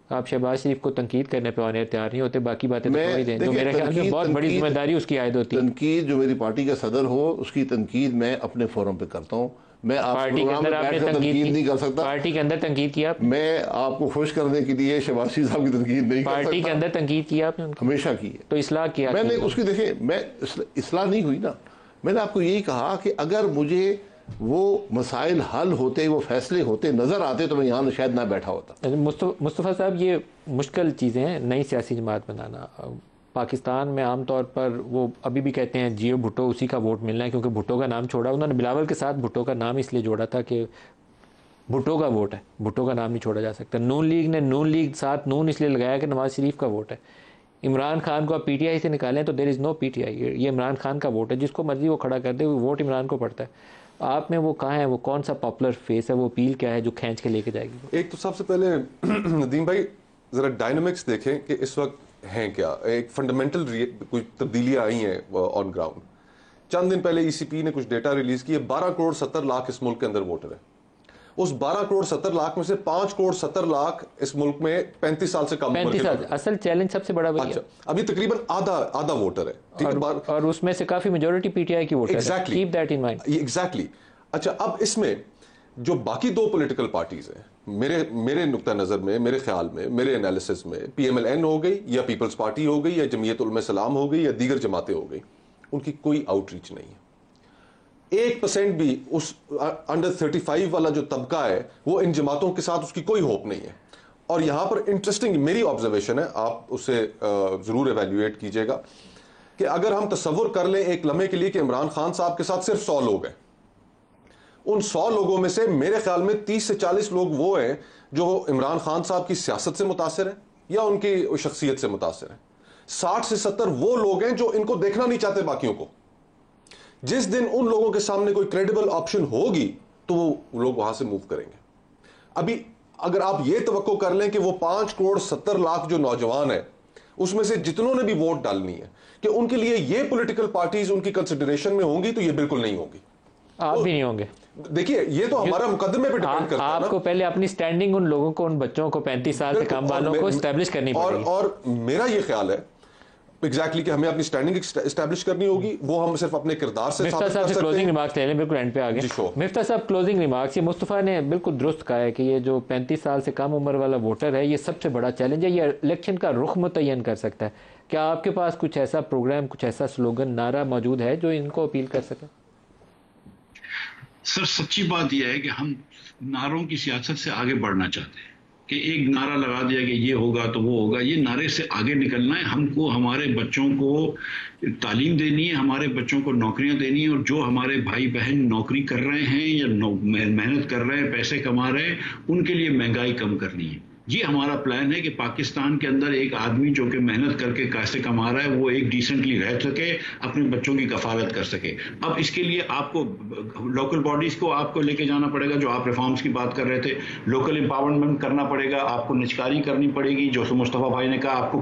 آپ شہباز شریف کو تنقید کرنے پہ آنے تیار نہیں ہوتے، باقی باتیں تو چھوڑ ہی دیں. تو میرے خیال میں بہت بڑی ذمہ داری اس کی عائد ہوتی ہے. تنقید جو میری پارٹی کا صدر ہو، اس کی تنقید میں اپنے فورم پہ کرتا ہوں. میں پارٹی کے اندر آپ نے تنقید نہیں کر سکتا. پارٹی کے اندر تنقید کیا؟ میں آپ کو خوش کرنے کے لیے شہباز شریف صاحب کی تنقید نہیں کر سکتا. پارٹی کے اندر تنقید کیا آپ نے؟ ہمیشہ کی ہے. تو اصلاح کیا؟ میں نے اس کی دیکھیں، میں اصلاح نہیں ہوئی نا. میں نے آپ کو یہی کہا کہ اگر مجھے وہ مسائل حل ہوتے، وہ فیصلے ہوتے نظر آتے تو میں یہاں شاید نہ بیٹھا ہوتا. مصطفیٰ صاحب، یہ مشکل چیزیں ہیں نئی سیاسی جماعت بنانا. پاکستان میں عام طور پر وہ ابھی بھی کہتے ہیں جیو بھٹو اسی کا ووٹ ملنا ہے، کیونکہ بھٹو کا نام چھوڑا. انہوں نے بلاول کے ساتھ بھٹو کا نام اس لیے جوڑا تھا کہ بھٹو کا ووٹ ہے، بھٹو کا نام نہیں چھوڑا جا سکتا. نون لیگ نے نون لیگ ساتھ نون اس لیے لگایا کہ نواز شریف کا ووٹ ہے. عمران خان کو آپ پی ٹی آئی سے نکالیں تو دیر از نو پی ٹی آئی. یہ عمران خان کا ووٹ ہے، جس کو مرضی وہ کھڑا کر دے، ووٹ عمران کو پڑتا ہے. آپ میں وہ کہاں ہے، وہ کون سا پاپولر فیس ہے، وہ اپیل کیا ہے جو کھینچ کے لے کے جائے گی؟ ایک تو سب سے پہلے ندیم بھائی ذرا ڈائنامکس دیکھیں کہ اس وقت ہیں کیا. ایک فنڈامنٹل کچھ تبدیلیاں آئی ہیں آن گراؤنڈ. چند دن پہلے ای سی پی نے کچھ ڈیٹا ریلیز کی ہے. 12 کروڑ 70 لاکھ اس ملک کے اندر ووٹر ہیں. اس 12 کروڑ 70 لاکھ میں سے 5 کروڑ 70 لاکھ اس ملک میں 35 سال سے کم عمر کے. 35 سال اصل چیلنج سب سے بڑا وہی ہے. ابھی تقریباً آدھا ووٹر ہے، اور اس میں سے کافی میجورٹی پی ٹی آئی کی ووٹر ہے. Keep that in mind. Exactly. اچھا، اب اس میں جو باقی دو پولیٹیکل پارٹیز ہیں، میرے نقطہ نظر میں، میرے خیال میں، میرے انالیسس میں، پی ایم ایل این ہو گئی یا پیپلز پارٹی ہو گئی یا جمعیت علماء اسلام ہو گئی یا دیگر جماعتیں ہو گئی، ان کی کوئی آؤٹ ریچ نہیں ہے. 1% بھی اس انڈر 35 والا جو طبقہ ہے وہ ان جماعتوں کے ساتھ اس کی کوئی ہوپ نہیں ہے. اور یہاں پر انٹرسٹنگ میری آبزرویشن ہے، آپ اسے ضرور ایویلیویٹ کیجئے گا، کہ اگر ہم تصور کر لیں ایک لمحے کے لیے کہ عمران خان صاحب کے ساتھ صرف 100 لوگ ہیں، ان 100 لوگوں میں سے میرے خیال میں 30 سے 40 لوگ وہ ہیں جو عمران خان صاحب کی سیاست سے متاثر ہیں یا ان کی شخصیت سے متاثر ہیں. 60 سے 70 وہ لوگ ہیں جو ان کو دیکھنا نہیں چاہتے باقیوں کو. جس دن ان لوگوں کے سامنے کوئی کریڈیبل آپشن ہوگی تو وہ لوگ وہاں سے موو کریں گے. ابھی اگر آپ یہ توقع کر لیں کہ وہ 5 کروڑ 70 لاکھ جو نوجوان ہیں اس میں سے جتنوں نے بھی ووٹ ڈالنی ہے کہ ان کے لیے یہ پولیٹیکل پارٹیز ان کی کنسیڈریشن میں ہوں گی، تو یہ بالکل نہیں ہوگی. آپ بھی نہیں ہوں گے. دیکھیے یہ تو ہمارا مقدمے پہ ڈیپینڈ کرتا ہے. آپ کو پہلے اپنی سٹینڈنگ ان لوگوں کو، ان بچوں کو، 35 سال سے کم والوں کو اسٹیبلش کرنی پڑے گی. اور میرا یہ خیال ہے ایگزیکٹلی کہ ہمیں اپنی سٹینڈنگ اسٹیبلش کرنی ہوگی، وہ ہم صرف اپنے کردار سے مفتاح صاحب سے کلوزنگ ریمارکس لے لیں، بالکل اینڈ پہ آ گئے. مفتاح صاحب کلوزنگ ریمارکس. یہ مصطفیٰ نے بالکل درست کہا ہے کہ یہ جو 35 سال سے کم عمر والا ووٹر ہے، یہ سب سے بڑا چیلنج ہے. یہ الیکشن کا رخ متعین کر سکتا ہے. کیا آپ کے پاس کچھ ایسا پروگرام، کچھ ایسا سلوگن، نعرہ موجود ہے جو ان کو اپیل کر سکے؟ سر سچی بات یہ ہے کہ ہم نعروں کی سیاست سے آگے بڑھنا چاہتے ہیں کہ ایک نعرہ لگا دیا کہ یہ ہوگا تو وہ ہوگا. یہ نعرے سے آگے نکلنا ہے. ہم کو ہمارے بچوں کو تعلیم دینی ہے، ہمارے بچوں کو نوکریاں دینی ہیں، اور جو ہمارے بھائی بہن نوکری کر رہے ہیں یا محنت کر رہے ہیں، پیسے کما رہے ہیں، ان کے لیے مہنگائی کم کرنی ہے. یہ ہمارا پلان ہے کہ پاکستان کے اندر ایک آدمی جو کہ محنت کر کے پیسے کما رہا ہے وہ ایک ڈیسنٹلی رہ سکے، اپنے بچوں کی کفالت کر سکے. اب اس کے لیے آپ کو لوکل باڈیز کو آپ کو لے کے جانا پڑے گا. جو آپ ریفارمز کی بات کر رہے تھے، لوکل امپاورمنٹ کرنا پڑے گا، آپ کو نچکاری کرنی پڑے گی. جو مصطفیٰ بھائی نے کہا، آپ کو